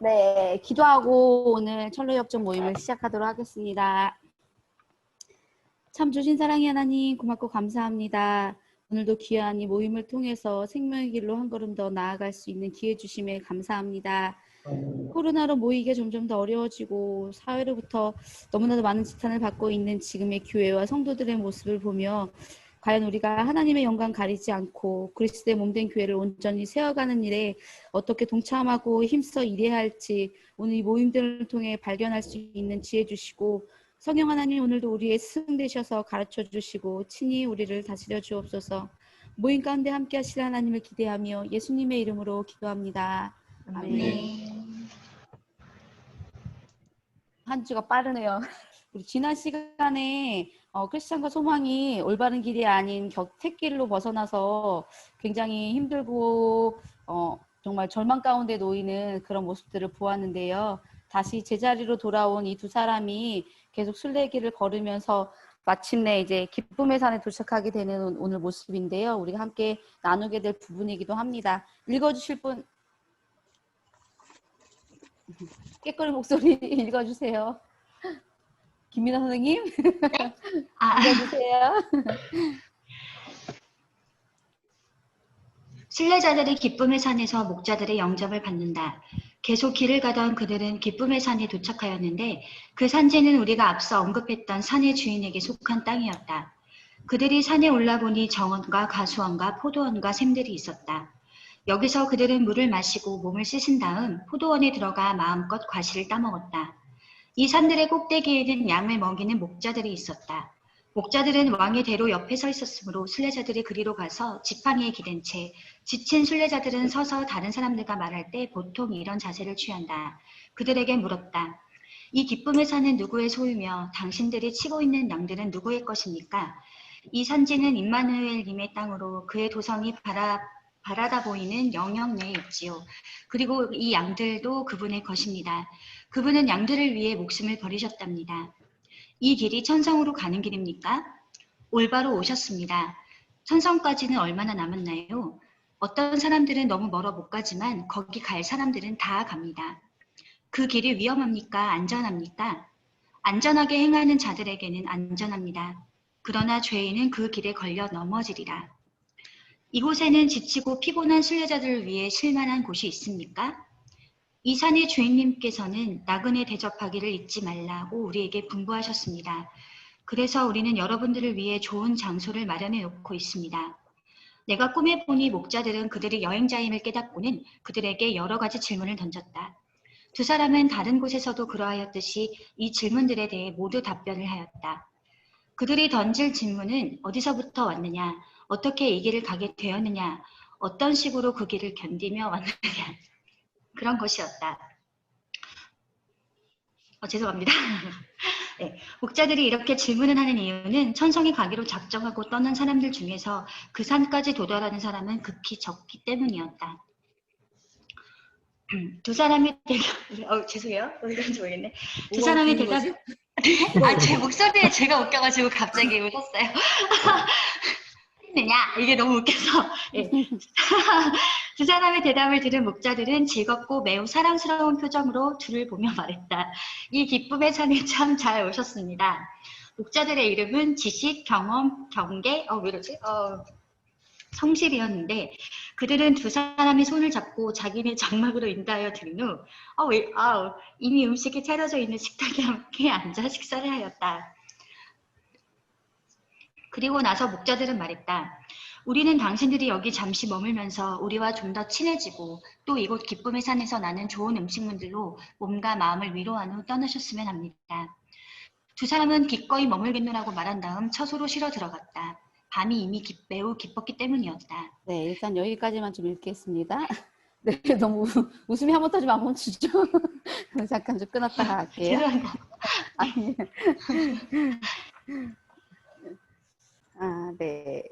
네, 기도하고 오늘 철로역정 모임을 시작하도록 하겠습니다. 참 주신 사랑의 하나님 고맙고 감사합니다. 오늘도 귀한 이 모임을 통해서 생명의 길로 한 걸음 더 나아갈 수 있는 기회 주심에 감사합니다. 코로나로 모이기가 점점 더 어려워지고 사회로부터 너무나도 많은 지탄을 받고 있는 지금의 교회와 성도들의 모습을 보며 과연 우리가 하나님의 영광 가리지 않고 그리스도의 몸된 교회를 온전히 세워가는 일에 어떻게 동참하고 힘써 일해야 할지 오늘 이 모임들을 통해 발견할 수 있는 지혜 주시고 성령 하나님 오늘도 우리의 스승 되셔서 가르쳐 주시고 친히 우리를 다스려 주옵소서. 모임 가운데 함께 하실 하나님을 기대하며 예수님의 이름으로 기도합니다. 아멘. 한 주가 빠르네요. 우리 지난 시간에 크리스찬과 소망이 올바른 길이 아닌 택길로 벗어나서 굉장히 힘들고 정말 절망 가운데 놓이는 그런 모습들을 보았는데요. 다시 제자리로 돌아온 이 두 사람이 계속 순례길을 걸으면서 마침내 이제 기쁨의 산에 도착하게 되는 오늘 모습인데요. 우리가 함께 나누게 될 부분이기도 합니다. 읽어주실 분? 깨끗한 목소리 읽어주세요. 김민아 선생님? 네? 읽어주세요. 순례자들이 기쁨의 산에서 목자들의 영접을 받는다. 계속 길을 가던 그들은 기쁨의 산에 도착하였는데 그 산지는 우리가 앞서 언급했던 산의 주인에게 속한 땅이었다. 그들이 산에 올라보니 정원과 가수원과 포도원과 샘들이 있었다. 여기서 그들은 물을 마시고 몸을 씻은 다음 포도원에 들어가 마음껏 과실을 따먹었다. 이 산들의 꼭대기에는 양을 먹이는 목자들이 있었다. 목자들은 왕의 대로 옆에 서 있었으므로 순례자들이 그리로 가서 지팡이에 기댄 채 지친 순례자들은 서서 다른 사람들과 말할 때 보통 이런 자세를 취한다. 그들에게 물었다. 이 기쁨의 산은 누구의 소유며 당신들이 치고 있는 양들은 누구의 것입니까? 이 산지는 임마누엘님의 땅으로 그의 도성이 바라다 보이는 영역 내에 있지요. 그리고 이 양들도 그분의 것입니다. 그분은 양들을 위해 목숨을 버리셨답니다. 이 길이 천성으로 가는 길입니까? 올바로 오셨습니다. 천성까지는 얼마나 남았나요? 어떤 사람들은 너무 멀어 못 가지만 거기 갈 사람들은 다 갑니다. 그 길이 위험합니까? 안전합니까? 안전하게 행하는 자들에게는 안전합니다. 그러나 죄인은 그 길에 걸려 넘어지리라. 이곳에는 지치고 피곤한 순례자들을 위해 쉴만한 곳이 있습니까? 이 산의 주인님께서는 나그네 대접하기를 잊지 말라고 우리에게 분부하셨습니다. 그래서 우리는 여러분들을 위해 좋은 장소를 마련해 놓고 있습니다. 내가 꿈에 보니 목자들은 그들이 여행자임을 깨닫고는 그들에게 여러 가지 질문을 던졌다. 두 사람은 다른 곳에서도 그러하였듯이 이 질문들에 대해 모두 답변을 하였다. 그들이 던질 질문은 어디서부터 왔느냐, 어떻게 이 길을 가게 되었느냐, 어떤 식으로 그 길을 견디며 왔느냐, 그런 것이었다. 죄송합니다. 네, 목자들이 이렇게 질문을 하는 이유는 천성에 가기로 작정하고 떠난 사람들 중에서 그 산까지 도달하는 사람은 극히 적기 때문이었다. 두 사람의 대답, 죄송해요. 왜 그런지 모르겠네. 두 사람의 대답, 제 목소리에 제가 웃겨가지고 갑자기 웃었어요. 했느냐? 이게 너무 웃겨서. 네. 두 사람의 대답을 들은 목자들은 즐겁고 매우 사랑스러운 표정으로 둘을 보며 말했다. 이 기쁨의 산에 참 잘 오셨습니다. 목자들의 이름은 지식, 경험, 경계, 성실이었는데 그들은 두 사람의 손을 잡고 자기네 장막으로 인도하여 들인 후 이미 음식이 차려져 있는 식탁에 함께 앉아 식사를 하였다. 그리고 나서 목자들은 말했다. 우리는 당신들이 여기 잠시 머물면서 우리와 좀 더 친해지고 또 이곳 기쁨의 산에서 나는 좋은 음식물들로 몸과 마음을 위로한 후 떠나셨으면 합니다. 두 사람은 기꺼이 머물겠노라고 말한 다음 처소로 실어 들어갔다. 밤이 이미 매우 깊었기 때문이었다. 네, 일단 여기까지만 좀 읽겠습니다. 네, 너무 웃음이 한번 터지면 안 멈추죠. 잠깐 좀 끊었다가 할게요. 네.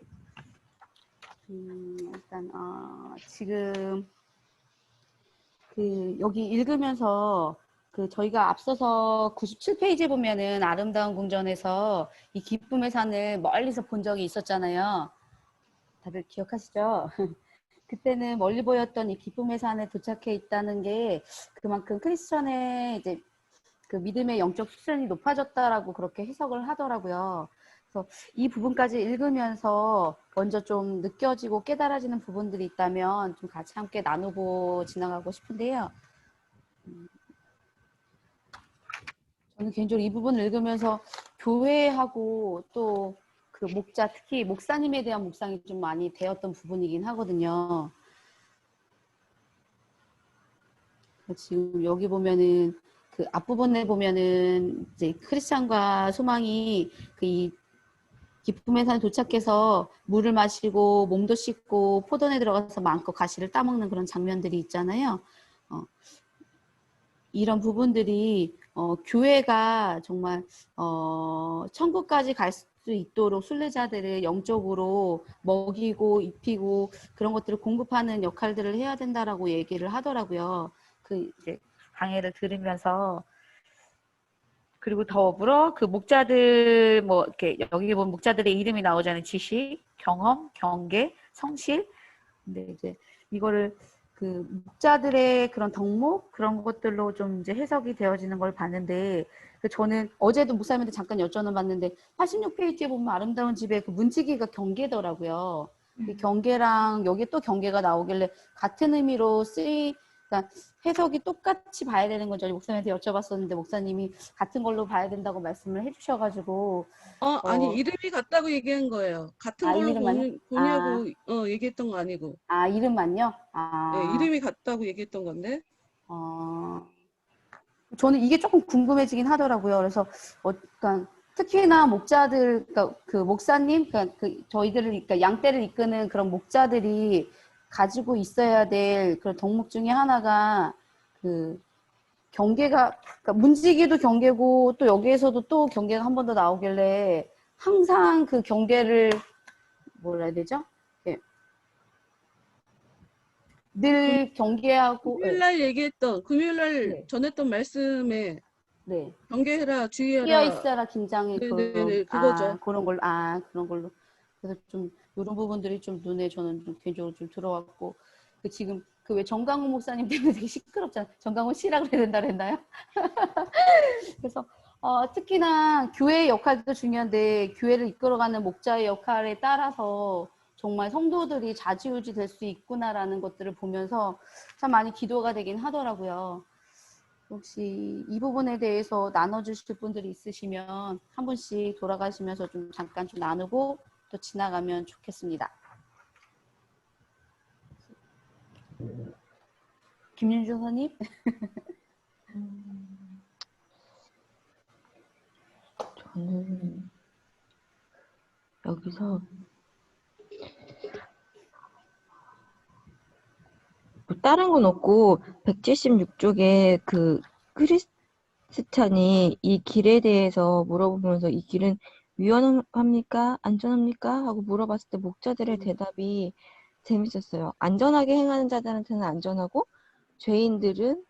일단 지금 여기 읽으면서 저희가 앞서서 97페이지에 보면은 아름다운 궁전에서 이 기쁨의 산을 멀리서 본 적이 있었잖아요. 다들 기억하시죠? 그때는 멀리 보였던 이 기쁨의 산에 도착해 있다는 게 그만큼 크리스천의 이제 그 믿음의 영적 수준이 높아졌다라고 그렇게 해석을 하더라고요. 그래서 이 부분까지 읽으면서 먼저 좀 느껴지고 깨달아지는 부분들이 있다면 좀 같이 함께 나누고 지나가고 싶은데요. 저는 개인적으로 이 부분을 읽으면서 교회하고 또 그 목자, 특히 목사님에 대한 묵상이 좀 많이 되었던 부분이긴 하거든요. 지금 여기 보면은 그 앞부분에 보면은 이제 크리스찬과 소망이 그 이 기쁨의 산에 도착해서 물을 마시고 몸도 씻고 포도원에 들어가서 마음껏 가시를 따먹는 그런 장면들이 있잖아요. 이런 부분들이 교회가 정말 천국까지 갈 수 있도록 순례자들을 영적으로 먹이고 입히고 그런 것들을 공급하는 역할들을 해야 된다라고 얘기를 하더라고요. 그 이제 강해를 들으면서. 그리고 더불어 그 목자들 뭐 이렇게 여기 보면 목자들의 이름이 나오잖아요. 지식, 경험, 경계, 성실. 근데 이제 이거를 그 목자들의 그런 덕목 그런 것들로 좀 이제 해석이 되어지는 걸 봤는데 저는 어제도 목사님한테 잠깐 여쭤봤는데 86페이지에 보면 아름다운 집에 그 문지기가 경계더라고요. 그 경계랑 여기 또 경계가 나오길래 같은 의미로 그러니까 해석이 똑같이 봐야 되는 건지 목사님한테 여쭤봤었는데 목사님이 같은 걸로 봐야 된다고 말씀을 해주셔가지고 아니 이름이 같다고 얘기한 거예요. 같은 걸로 이름만요? 보냐고 얘기했던 거 아니고. 이름만요? 네, 이름이 같다고 얘기했던 건데. 저는 이게 조금 궁금해지긴 하더라고요. 그래서 그러니까 특히나 목자들, 그러니까 그 목사님, 그러니까 그 저희들을, 그러니까 양떼를 이끄는 그런 목자들이 가지고 있어야 될 그런 덕목 중에 하나가 그 경계가, 그러니까 문지기도 경계고 또 여기에서도 또 경계가 한 번 더 나오길래 항상 그 경계를 뭐라 해야 되죠? 늘 경계하고 금요일날 네. 전했던 말씀에 네. 경계해라, 주의해라. 끼어 있어라 긴장해 네네네, 그거죠. 그런 걸로 그런 걸로 그래서 좀 이런 부분들이 좀 눈에 저는 좀 개인적으로 좀 들어왔고 지금 그 왜 정강호 목사님 때문에 되게 시끄럽잖아. 정강호 씨라 그래야 된다 그랬나요? 그래서 특히나 교회의 역할도 중요한데 교회를 이끌어가는 목자의 역할에 따라서 정말 성도들이 좌지우지 될 수 있구나라는 것들을 보면서 참 많이 기도가 되긴 하더라고요. 혹시 이 부분에 대해서 나눠주실 분들이 있으시면 한 분씩 돌아가시면서 좀 잠깐 좀 나누고 또 지나가면 좋겠습니다. 김윤주 선생님? 저는 여기서 뭐 다른 건 없고 176쪽에 그 크리스찬이 이 길에 대해서 물어보면서 이 길은 위험합니까? 안전합니까? 하고 물어봤을 때 목자들의 대답이 재밌었어요. 안전하게 행하는 자들한테는 안전하고 죄인들은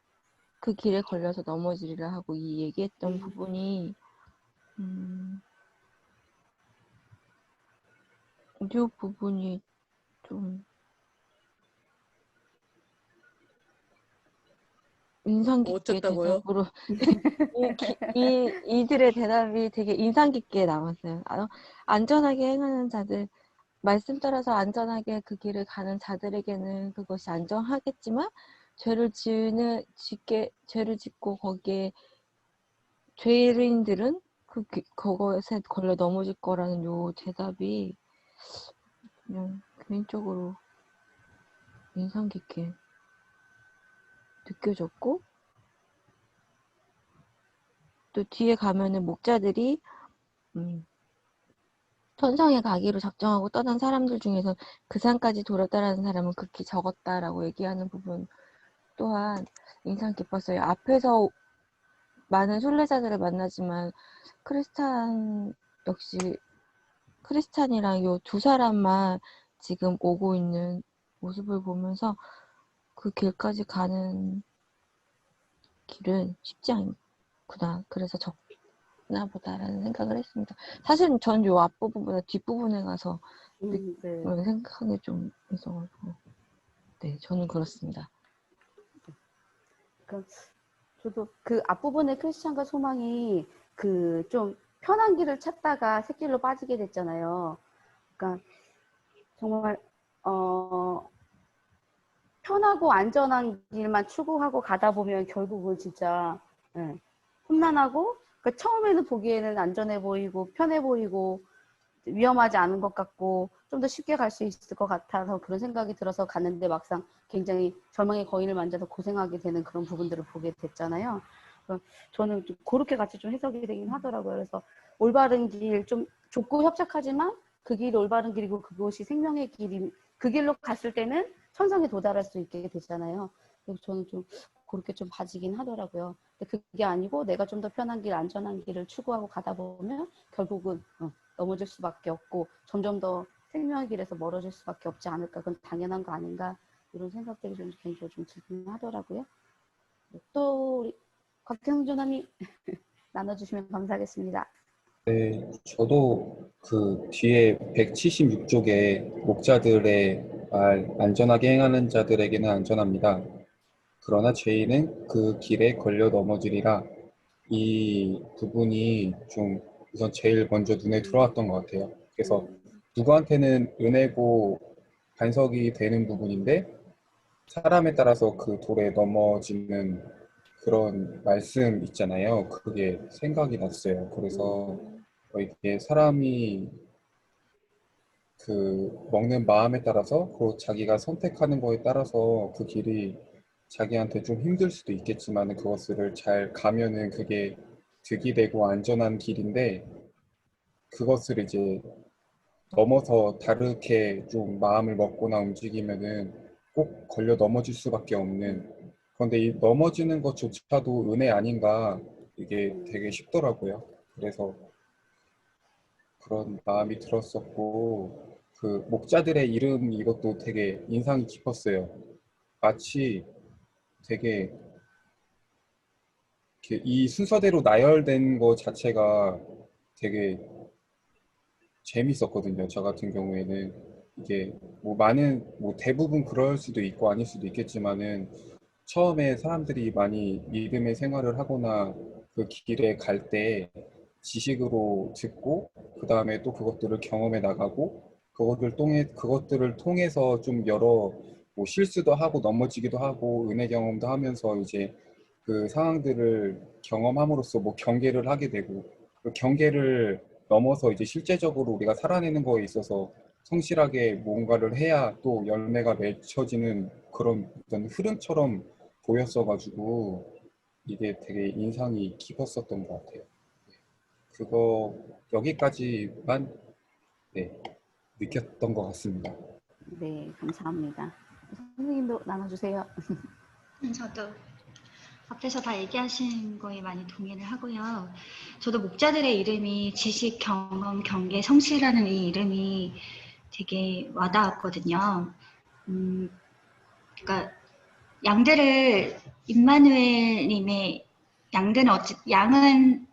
그 길에 걸려서 넘어지리라 하고 이 얘기했던 부분이 이 부분이 좀 인상 깊게 어쩌다고요? 대답으로 이들의 대답이 되게 인상 깊게 남았어요. 안전하게 행하는 자들, 말씀 따라서 안전하게 그 길을 가는 자들에게는 그것이 안전하겠지만 죄를 짓고 거기에 죄인들은 그것에 걸려 넘어질 거라는 요 대답이 그냥 개인적으로 인상 깊게 느껴졌고, 또 뒤에 가면은 목자들이 천상에 가기로 작정하고 떠난 사람들 중에서 그 산까지 돌아다라는 사람은 극히 적었다라고 얘기하는 부분 또한 인상 깊었어요. 앞에서 많은 순례자들을 만나지만 크리스찬이랑 요 두 사람만 지금 오고 있는 모습을 보면서 그 길까지 가는 길은 쉽지 않구나. 그래서 적나 보다라는 생각을 했습니다. 사실은 전 요 앞부분보다 뒷부분에 가서 네. 그런 생각이 좀 있어가지고. 네, 저는 그렇습니다. 그러니까 저도 그 앞부분에 크리스찬과 소망이 그 좀 편한 길을 찾다가 샛길로 빠지게 됐잖아요. 그러니까 정말 편하고 안전한 길만 추구하고 가다 보면 결국은 진짜 험난하고, 그러니까 처음에는 보기에는 안전해 보이고 편해 보이고 위험하지 않은 것 같고 좀 더 쉽게 갈 수 있을 것 같아서 그런 생각이 들어서 갔는데 막상 굉장히 절망의 거인을 만져서 고생하게 되는 그런 부분들을 보게 됐잖아요. 저는 좀 그렇게 같이 좀 해석이 되긴 하더라고요. 그래서 올바른 길, 좀 좁고 협착하지만 그 길이 올바른 길이고 그것이 생명의 길이, 그 길로 갔을 때는 천상에 도달할 수 있게 되잖아요. 그래서 저는 좀 그렇게 좀 봐지긴 하더라고요. 근데 그게 아니고 내가 좀 더 편한 길, 안전한 길을 추구하고 가다 보면 결국은 넘어질 수밖에 없고 점점 더 생명의 길에서 멀어질 수밖에 없지 않을까. 그건 당연한 거 아닌가. 이런 생각들이 좀 개인적으로 좀 들긴 하더라고요. 또 우리 곽태성 전화님 나눠주시면 감사하겠습니다. 네, 저도 그 뒤에 176쪽에 목자들의 말 안전하게 행하는 자들에게는 안전합니다. 그러나 죄인은 그 길에 걸려 넘어지리라. 이 부분이 좀 우선 제일 먼저 눈에 들어왔던 것 같아요. 그래서 누구한테는 은혜고 반석이 되는 부분인데 사람에 따라서 그 돌에 넘어지는 그런 말씀 있잖아요. 그게 생각이 났어요. 그래서 이게 사람이 그 먹는 마음에 따라서 그 자기가 선택하는 거에 따라서 그 길이 자기한테 좀 힘들 수도 있겠지만 그것을 잘 가면은 그게 득이 되고 안전한 길인데 그것을 이제 넘어서 다르게 좀 마음을 먹거나 움직이면은 꼭 걸려 넘어질 수밖에 없는, 그런데 이 넘어지는 것조차도 은혜 아닌가, 이게 되게 쉽더라고요. 그래서 그런 마음이 들었었고, 그 목자들의 이름 이것도 되게 인상이 깊었어요. 마치 되게 이렇게 이 순서대로 나열된 것 자체가 되게 재밌었거든요. 저 같은 경우에는 이게 뭐 많은 뭐 대부분 그럴 수도 있고 아닐 수도 있겠지만은 처음에 사람들이 많이 믿음의 생활을 하거나 그 길에 갈 때 지식으로 듣고 그 다음에 또 그것들을 경험해 나가고 그것들을 통해서 좀 여러 뭐 실수도 하고 넘어지기도 하고 은혜 경험도 하면서 이제 그 상황들을 경험함으로써 뭐 경계를 하게 되고 그 경계를 넘어서 이제 실제적으로 우리가 살아내는 거에 있어서 성실하게 뭔가를 해야 또 열매가 맺혀지는 그런 어떤 흐름처럼 보였어가지고 이게 되게 인상이 깊었었던 것 같아요. 그거 여기까지만 네, 느꼈던 것 같습니다. 네, 감사합니다. 선생님도 나눠주세요. 저도 앞에서 다 얘기하신 거에 많이 동의를 하고요. 저도 목자들의 이름이 지식, 경험, 경계, 성실이라는 이 이름이 되게 와닿았거든요. 그러니까 양들을 임마누엘님의 양은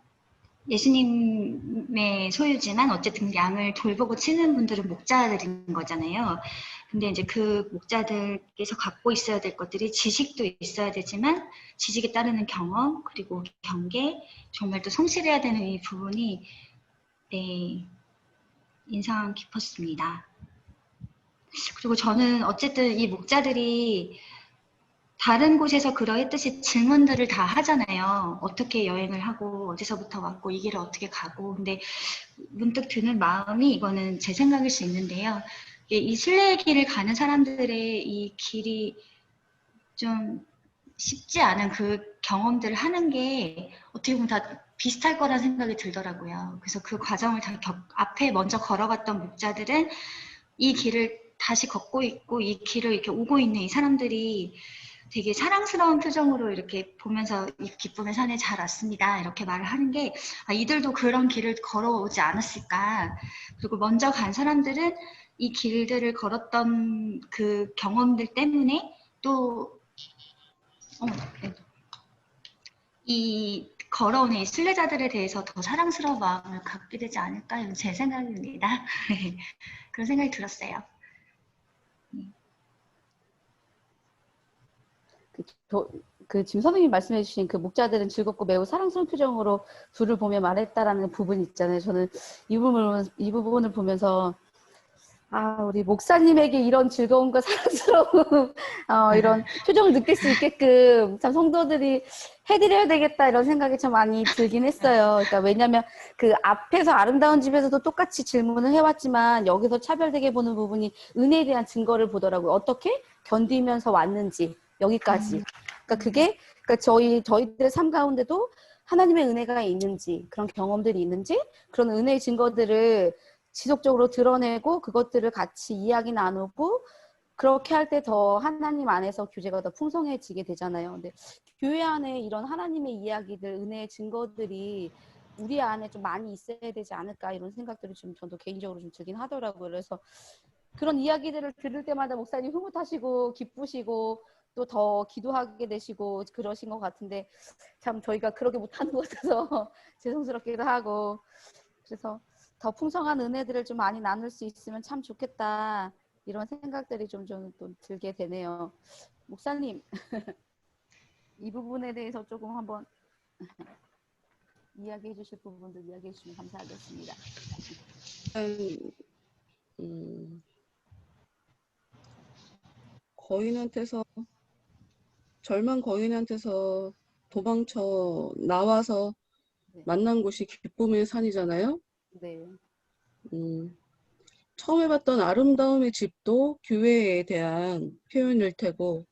예수님의 소유지만 어쨌든 양을 돌보고 치는 분들은 목자들인 거잖아요. 근데 이제 그 목자들께서 갖고 있어야 될 것들이 지식도 있어야 되지만 지식에 따르는 경험 그리고 경계 정말 또 성실해야 되는 이 부분이 네, 인상 깊었습니다. 그리고 저는 어쨌든 이 목자들이 다른 곳에서 그러했듯이 질문들을 다 하잖아요. 어떻게 여행을 하고 어디서부터 왔고 이 길을 어떻게 가고. 근데 문득 드는 마음이 이거는 제 생각일 수 있는데요. 이 순례의 길을 가는 사람들의 이 길이 좀 쉽지 않은 그 경험들을 하는 게 어떻게 보면 다 비슷할 거라는 생각이 들더라고요. 그래서 그 과정을 다 앞에 먼저 걸어갔던 목자들은 이 길을 다시 걷고 있고 이 길을 이렇게 오고 있는 이 사람들이 되게 사랑스러운 표정으로 이렇게 보면서 이 기쁨의 산에 잘 왔습니다. 이렇게 말을 하는 게 이들도 그런 길을 걸어오지 않았을까. 그리고 먼저 간 사람들은 이 길들을 걸었던 그 경험들 때문에 또 이 걸어오는 이 순례자들에 대해서 더 사랑스러운 마음을 갖게 되지 않을까. 이건 제 생각입니다. 그런 생각이 들었어요. 지금 선생님 말씀해 주신 그 목자들은 즐겁고 매우 사랑스러운 표정으로 둘을 보며 말했다라는 부분 있잖아요. 저는 이 부분을 보면서 우리 목사님에게 이런 즐거움과 사랑스러움, 이런 표정을 느낄 수 있게끔 참 성도들이 해드려야 되겠다 이런 생각이 참 많이 들긴 했어요. 그러니까 왜냐하면 그 앞에서 아름다운 집에서도 똑같이 질문을 해왔지만 여기서 차별되게 보는 부분이 은혜에 대한 증거를 보더라고요. 어떻게 견디면서 왔는지 여기까지. 그러니까 저희들의 삶 가운데도 하나님의 은혜가 있는지 그런 경험들이 있는지 그런 은혜의 증거들을 지속적으로 드러내고 그것들을 같이 이야기 나누고 그렇게 할 때 더 하나님 안에서 교제가 더 풍성해지게 되잖아요. 근데 교회 안에 이런 하나님의 이야기들, 은혜의 증거들이 우리 안에 좀 많이 있어야 되지 않을까 이런 생각들이 좀 저도 개인적으로 좀 들긴 하더라고요. 그래서 그런 이야기들을 들을 때마다 목사님 흐뭇하시고 기쁘시고 또 더 기도하게 되시고 그러신 것 같은데 참 저희가 그러게 못하는 것 같아서 죄송스럽기도 하고 그래서 더 풍성한 은혜들을 좀 많이 나눌 수 있으면 참 좋겠다 이런 생각들이 좀 또 들게 되네요. 목사님 이 부분에 대해서 조금 한번 이야기해 주실 부분도 이야기해 주시면 감사하겠습니다. 거인한테서 절망 거인한테서 도망쳐 나와서 네. 만난 곳이 기쁨의 산이잖아요. 네. 처음 해봤던 아름다움의 집도 교회에 대한 표현일 테고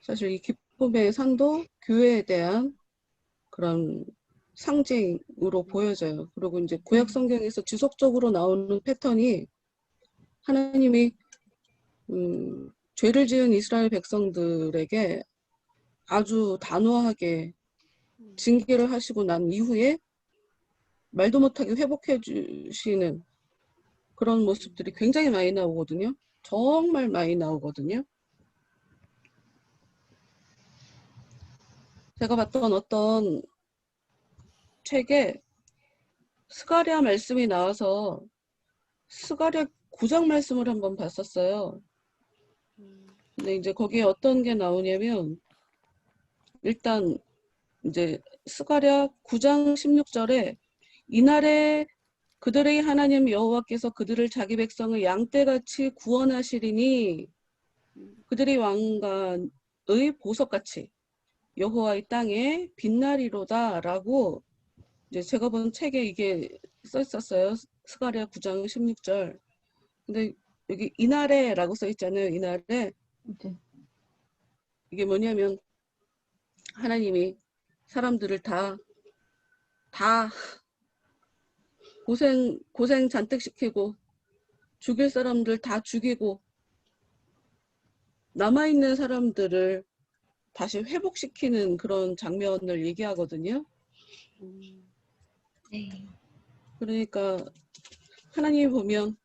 사실 이 기쁨의 산도 교회에 대한 그런 상징으로 보여져요. 그리고 이제 구약 성경에서 지속적으로 나오는 패턴이 하나님이 죄를 지은 이스라엘 백성들에게 아주 단호하게 징계를 하시고 난 이후에 말도 못하게 회복해 주시는 그런 모습들이 굉장히 많이 나오거든요. 정말 많이 나오거든요. 제가 봤던 어떤 책에 스가랴 말씀이 나와서 스가랴 9장 말씀을 한번 봤었어요. 근데 이제 거기에 어떤 게 나오냐면 일단 이제 스가랴 9장 16절에 이날에 그들의 하나님 여호와께서 그들을 자기 백성을 양떼같이 구원하시리니 그들의 왕관의 보석같이 여호와의 땅에 빛나리로다 라고 이제 제가 본 책에 이게 써 있었어요. 스가랴 9장 16절. 근데 여기 이날에 라고 써 있잖아요. 이날에. 네. 이게 뭐냐면 하나님이 사람들을 다 고생 잔뜩 시키고 죽일 사람들 다 죽이고 남아있는 사람들을 다시 회복시키는 그런 장면을 얘기하거든요. 네. 그러니까 하나님이 보면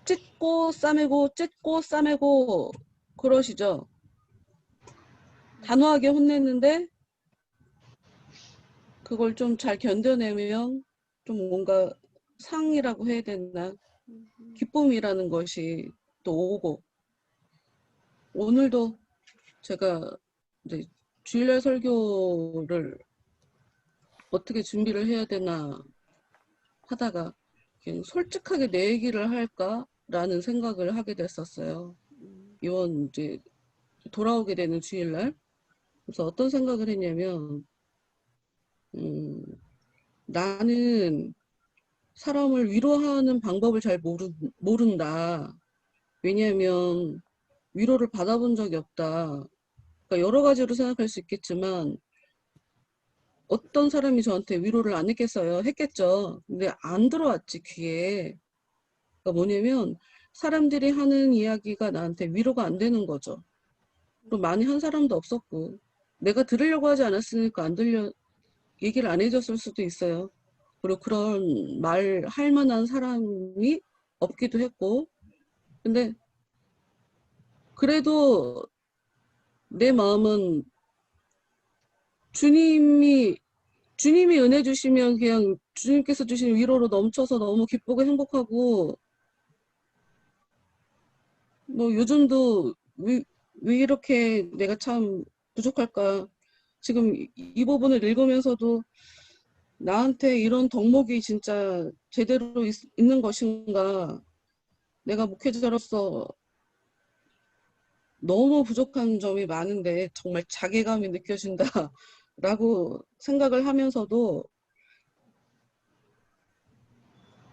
찢고 싸매고 그러시죠. 단호하게 혼냈는데 그걸 좀 잘 견뎌내면 좀 뭔가 상이라고 해야 되나 기쁨이라는 것이 또 오고 오늘도 제가 이제 주일날 설교를 어떻게 준비를 해야 되나 하다가 그냥 솔직하게 내 얘기를 할까라는 생각을 하게 됐었어요. 이번 이제 돌아오게 되는 주일날. 그래서 어떤 생각을 했냐면 나는 사람을 위로하는 방법을 잘 모른다. 왜냐하면 위로를 받아본 적이 없다. 그러니까 여러 가지로 생각할 수 있겠지만 어떤 사람이 저한테 위로를 안 했겠어요? 했겠죠. 근데 안 들어왔지, 귀에. 그러니까 뭐냐면 사람들이 하는 이야기가 나한테 위로가 안 되는 거죠. 또 많이 한 사람도 없었고 내가 들으려고 하지 않았으니까 얘기를 안 해줬을 수도 있어요. 그리고 그런 말 할 만한 사람이 없기도 했고 근데 그래도 내 마음은 주님이 은혜 주시면 그냥 주님께서 주신 위로로 넘쳐서 너무 기쁘고 행복하고 뭐 요즘도 왜 이렇게 내가 참 부족할까? 지금 이 부분을 읽으면서도 나한테 이런 덕목이 진짜 제대로 있는 것인가? 내가 목회자로서 너무 부족한 점이 많은데 정말 자괴감이 느껴진다라고 생각을 하면서도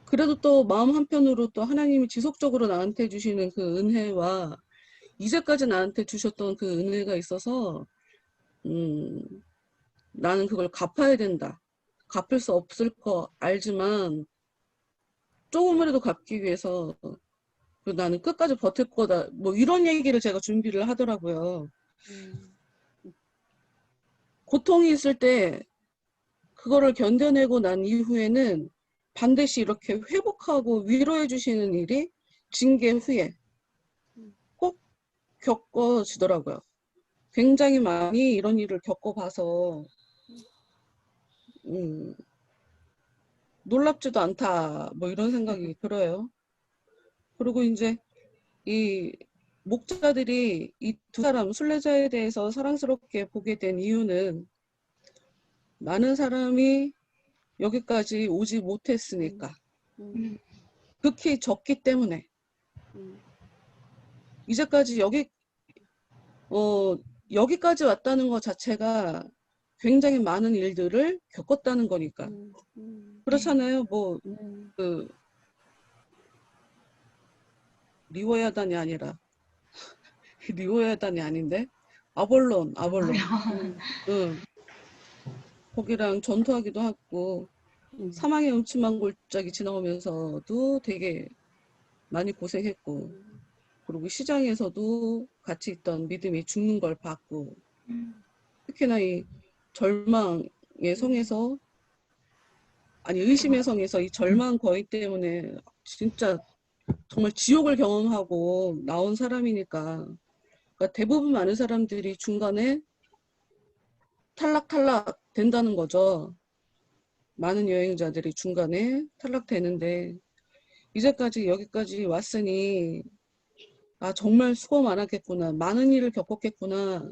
그래도 또 마음 한편으로 또 하나님이 지속적으로 나한테 주시는 그 은혜와 이제까지 나한테 주셨던 그 은혜가 있어서 나는 그걸 갚아야 된다. 갚을 수 없을 거 알지만 조금이라도 갚기 위해서 나는 끝까지 버틸 거다. 뭐 이런 얘기를 제가 준비를 하더라고요. 고통이 있을 때 그거를 견뎌내고 난 이후에는 반드시 이렇게 회복하고 위로해 주시는 일이 징계 후에 꼭 겪어지더라고요. 굉장히 많이 이런 일을 겪어봐서 놀랍지도 않다 뭐 이런 생각이 들어요. 그리고 이제 이 목자들이 이 두 사람 순례자에 대해서 사랑스럽게 보게 된 이유는 많은 사람이 여기까지 오지 못했으니까 극히 적기 때문에 이제까지 여기까지 왔다는 것 자체가 굉장히 많은 일들을 겪었다는 거니까 그렇잖아요. 뭐 그 리워야단이 아니라 리워야단이 아닌데 아볼론 응. 거기랑 전투하기도 하고 사망의 음침한 골짜기 지나오면서도 되게 많이 고생했고 그리고 시장에서도 같이 있던 믿음이 죽는 걸 봤고 특히나 이 절망의 성에서 아니 의심의 성에서 이 절망 거의 때문에 진짜 정말 지옥을 경험하고 나온 사람이니까 그러니까 대부분 많은 사람들이 중간에 탈락 된다는 거죠. 많은 여행자들이 중간에 탈락되는데 이제까지 여기까지 왔으니 아 정말 수고 많았겠구나. 많은 일을 겪었겠구나.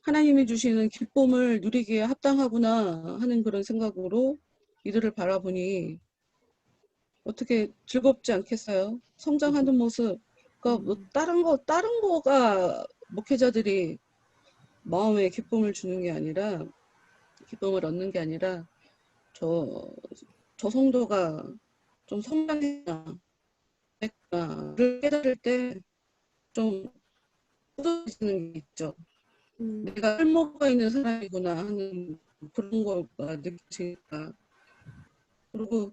하나님이 주시는 기쁨을 누리기에 합당하구나 하는 그런 생각으로 이들을 바라보니 어떻게 즐겁지 않겠어요? 성장하는 모습. 그러니까 뭐 다른 거가 목회자들이 마음에 기쁨을 주는 게 아니라 기쁨을 얻는 게 아니라 저 성도가 좀 성장했나를 깨달을 때 좀 뿌듯해지는 게 있죠. 내가 쓸모가 있는 사람이구나 하는 그런 거가 느껴지니까. 그리고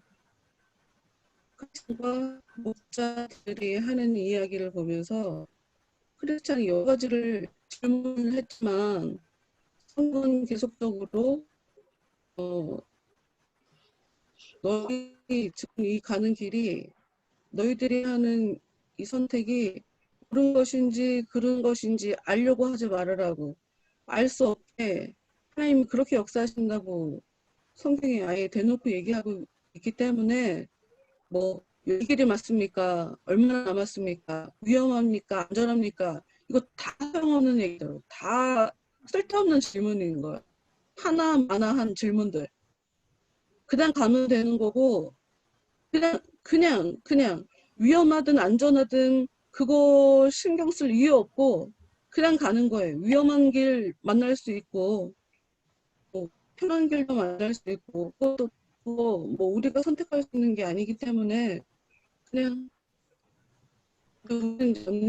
크리스찬과 목자들이 하는 이야기를 보면서 크리스찬이 여러 가지를 질문을 했지만 성경은 계속적으로 너희 지금 이 가는 길이 너희들이 하는 이 선택이 옳은 것인지 그른 것인지 알려고 하지 말으라고 알 수 없게 하나님이 그렇게 역사하신다고 성경에 아예 대놓고 얘기하고 있기 때문에 뭐 이 길이 맞습니까? 얼마나 남았습니까? 위험합니까? 안전합니까? 이거 다 소용없는 얘기들, 다 쓸데없는 질문인 거야. 하나마나한 질문들. 그냥 가면 되는 거고 그냥 위험하든 안전하든 그거 신경 쓸 이유 없고 그냥 가는 거예요. 위험한 길 만날 수 있고 뭐 편한 길도 만날 수 있고 그것도 뭐 우리가 선택할 수 있는 게 아니기 때문에 그냥 그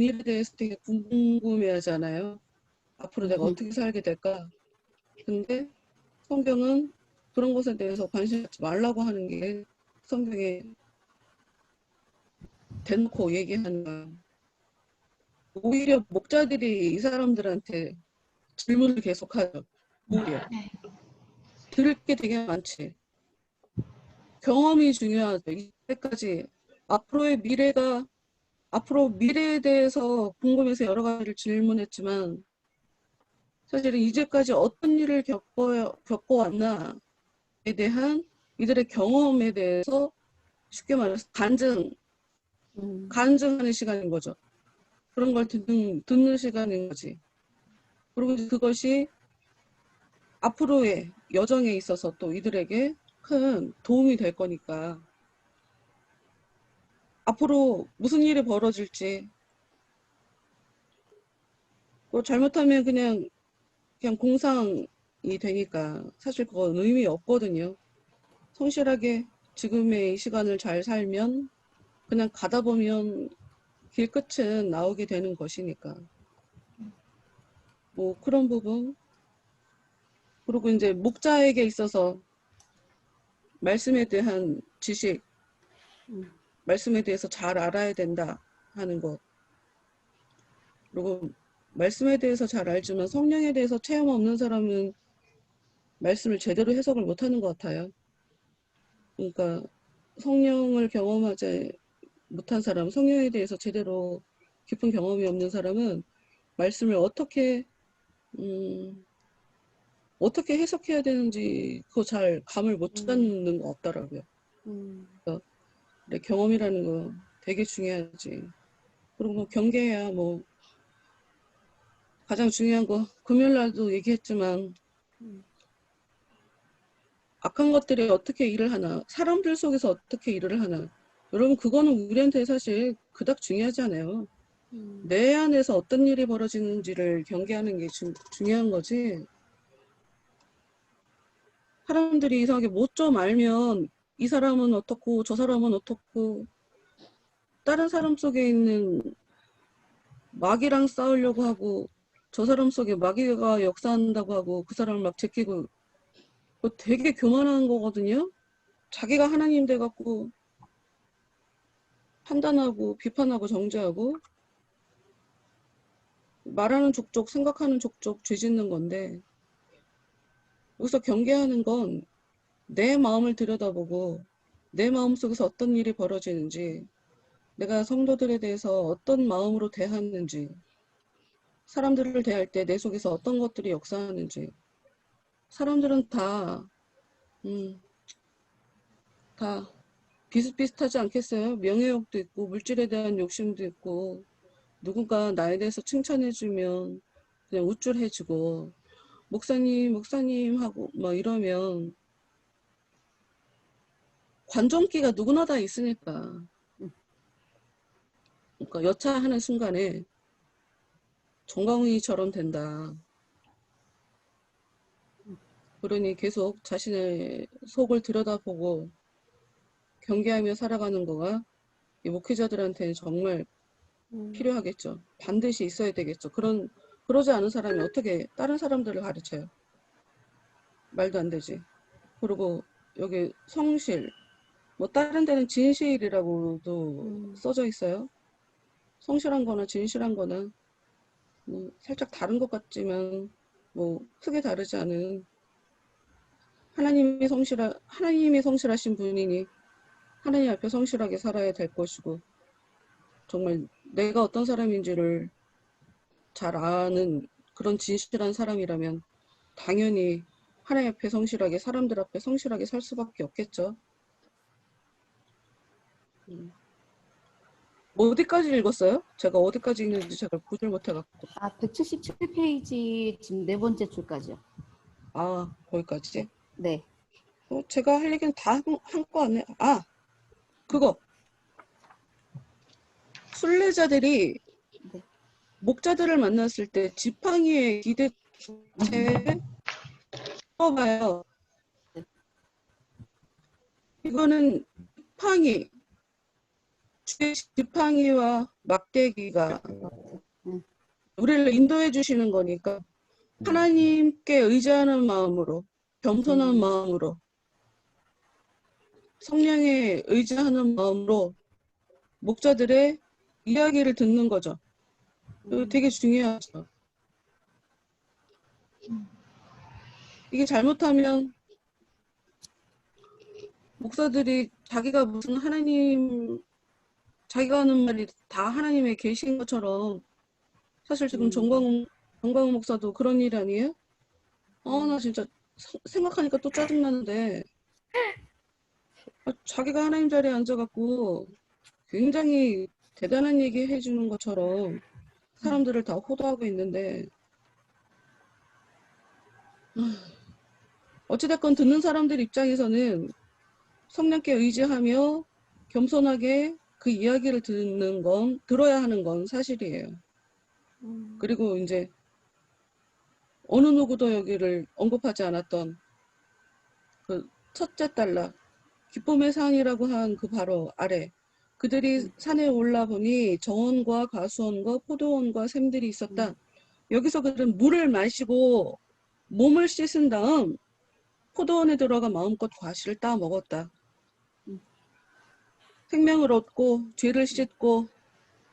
일에 대해서 되게 궁금해하잖아요. 앞으로 내가 어떻게 살게 될까? 근데 성경은 그런 것에 대해서 관심 갖지 말라고 하는 게 성경에 대놓고 얘기하는 거야. 오히려 목자들이 이 사람들한테 질문을 계속하죠. 오히려 들을 게 되게 많지. 경험이 중요하죠. 이때까지 앞으로 미래에 대해서 궁금해서 여러 가지를 질문했지만 사실은 이제까지 어떤 일을 겪어왔나에 대한 이들의 경험에 대해서 쉽게 말해서 간증하는 시간인 거죠. 그런 걸 듣는 시간인 거지. 그리고 이제 그것이 앞으로의 여정에 있어서 또 이들에게 큰 도움이 될 거니까 앞으로 무슨 일이 벌어질지 뭐 잘못하면 그냥 공상이 되니까 사실 그건 의미 없거든요. 성실하게 지금의 이 시간을 잘 살면 그냥 가다 보면 길 끝은 나오게 되는 것이니까 뭐 그런 부분. 그리고 이제 목자에게 있어서 말씀에 대한 지식, 말씀에 대해서 잘 알아야 된다 하는 것. 그리고 말씀에 대해서 잘 알지만 성령에 대해서 체험 없는 사람은 말씀을 제대로 해석을 못하는 것 같아요. 그러니까 성령을 경험하지 못한 사람, 성령에 대해서 제대로 깊은 경험이 없는 사람은 말씀을 어떻게 해석해야 되는지 그거 잘 감을 못 잡는 것 같더라고요. 근데 경험이라는 거 되게 중요하지. 그리고 뭐 경계야 뭐 가장 중요한 거 금요일 날도 얘기했지만 악한 것들이 어떻게 일을 하나, 사람들 속에서 어떻게 일을 하나. 여러분 그거는 우리한테 사실 그닥 중요하지 않아요. 내 안에서 어떤 일이 벌어지는지를 경계하는 게 중요한 거지. 사람들이 이상하게 뭐 좀 알면 이 사람은 어떻고 저 사람은 어떻고 다른 사람 속에 있는 마귀랑 싸우려고 하고 저 사람 속에 마귀가 역사한다고 하고 그 사람을 막 제끼고 그거 되게 교만한 거거든요. 자기가 하나님 돼갖고 판단하고 비판하고 정죄하고 말하는 족족 생각하는 족족 죄짓는 건데 여기서 경계하는 건 내 마음을 들여다보고 내 마음속에서 어떤 일이 벌어지는지 내가 성도들에 대해서 어떤 마음으로 대하는지 사람들을 대할 때 내 속에서 어떤 것들이 역사하는지 사람들은 다 비슷비슷하지 않겠어요? 명예욕도 있고 물질에 대한 욕심도 있고 누군가 나에 대해서 칭찬해주면 그냥 우쭐해지고 목사님 하고 막 이러면 관종기가 누구나 다 있으니까 그러니까 여차하는 순간에 정광훈이처럼 된다. 그러니 계속 자신의 속을 들여다보고 경계하며 살아가는 거가 이 목회자들한테는 정말 필요하겠죠. 반드시 있어야 되겠죠. 그러지 않은 사람이 어떻게 다른 사람들을 가르쳐요? 말도 안 되지. 그리고 여기 성실, 뭐 다른 데는 진실이라고도 써져 있어요. 성실한 거나 진실한 거나 뭐 살짝 다른 것 같지만 뭐 크게 다르지 않은 하나님이 성실하신 분이니 하나님 앞에 성실하게 살아야 될 것이고 정말 내가 어떤 사람인지를 잘 아는 그런 진실한 사람이라면 당연히 하나님 앞에 성실하게 사람들 앞에 성실하게 살 수밖에 없겠죠. 어디까지 읽었어요? 제가 어디까지 읽는지 제가 보질 못해갖고. 177페이지 지금 네 번째 줄까지요. 아, 거기까지? 네. 제가 할 얘기는 다 한 거 아니에요? 아, 그거. 순례자들이 네. 목자들을 만났을 때 지팡이의 기대체 써봐요. 이거는 지팡이와 막대기가 우리를 인도해 주시는 거니까 하나님께 의지하는 마음으로 겸손한 마음으로 성령에 의지하는 마음으로 목자들의 이야기를 듣는 거죠. 이거 되게 중요하죠. 이게 잘못하면 목사들이 자기가 무슨 자기가 하는 말이 다 하나님의 계신 것처럼 사실 지금 정광훈 목사도 그런 일 아니에요? 나 진짜 생각하니까 또 짜증나는데 자기가 하나님 자리에 앉아갖고 굉장히 대단한 얘기 해주는 것처럼 사람들을 다 호도하고 있는데 어찌됐건 듣는 사람들 입장에서는 성령께 의지하며 겸손하게 그 이야기를 들어야 하는 건 사실이에요. 그리고 이제 어느 누구도 여기를 언급하지 않았던 그 첫째 단락, 기쁨의 산이라고 한 그 바로 아래, 그들이 산에 올라보니 정원과 과수원과 포도원과 샘들이 있었다. 여기서 그들은 물을 마시고 몸을 씻은 다음 포도원에 들어가 마음껏 과실을 따 먹었다. 생명을 얻고 죄를 씻고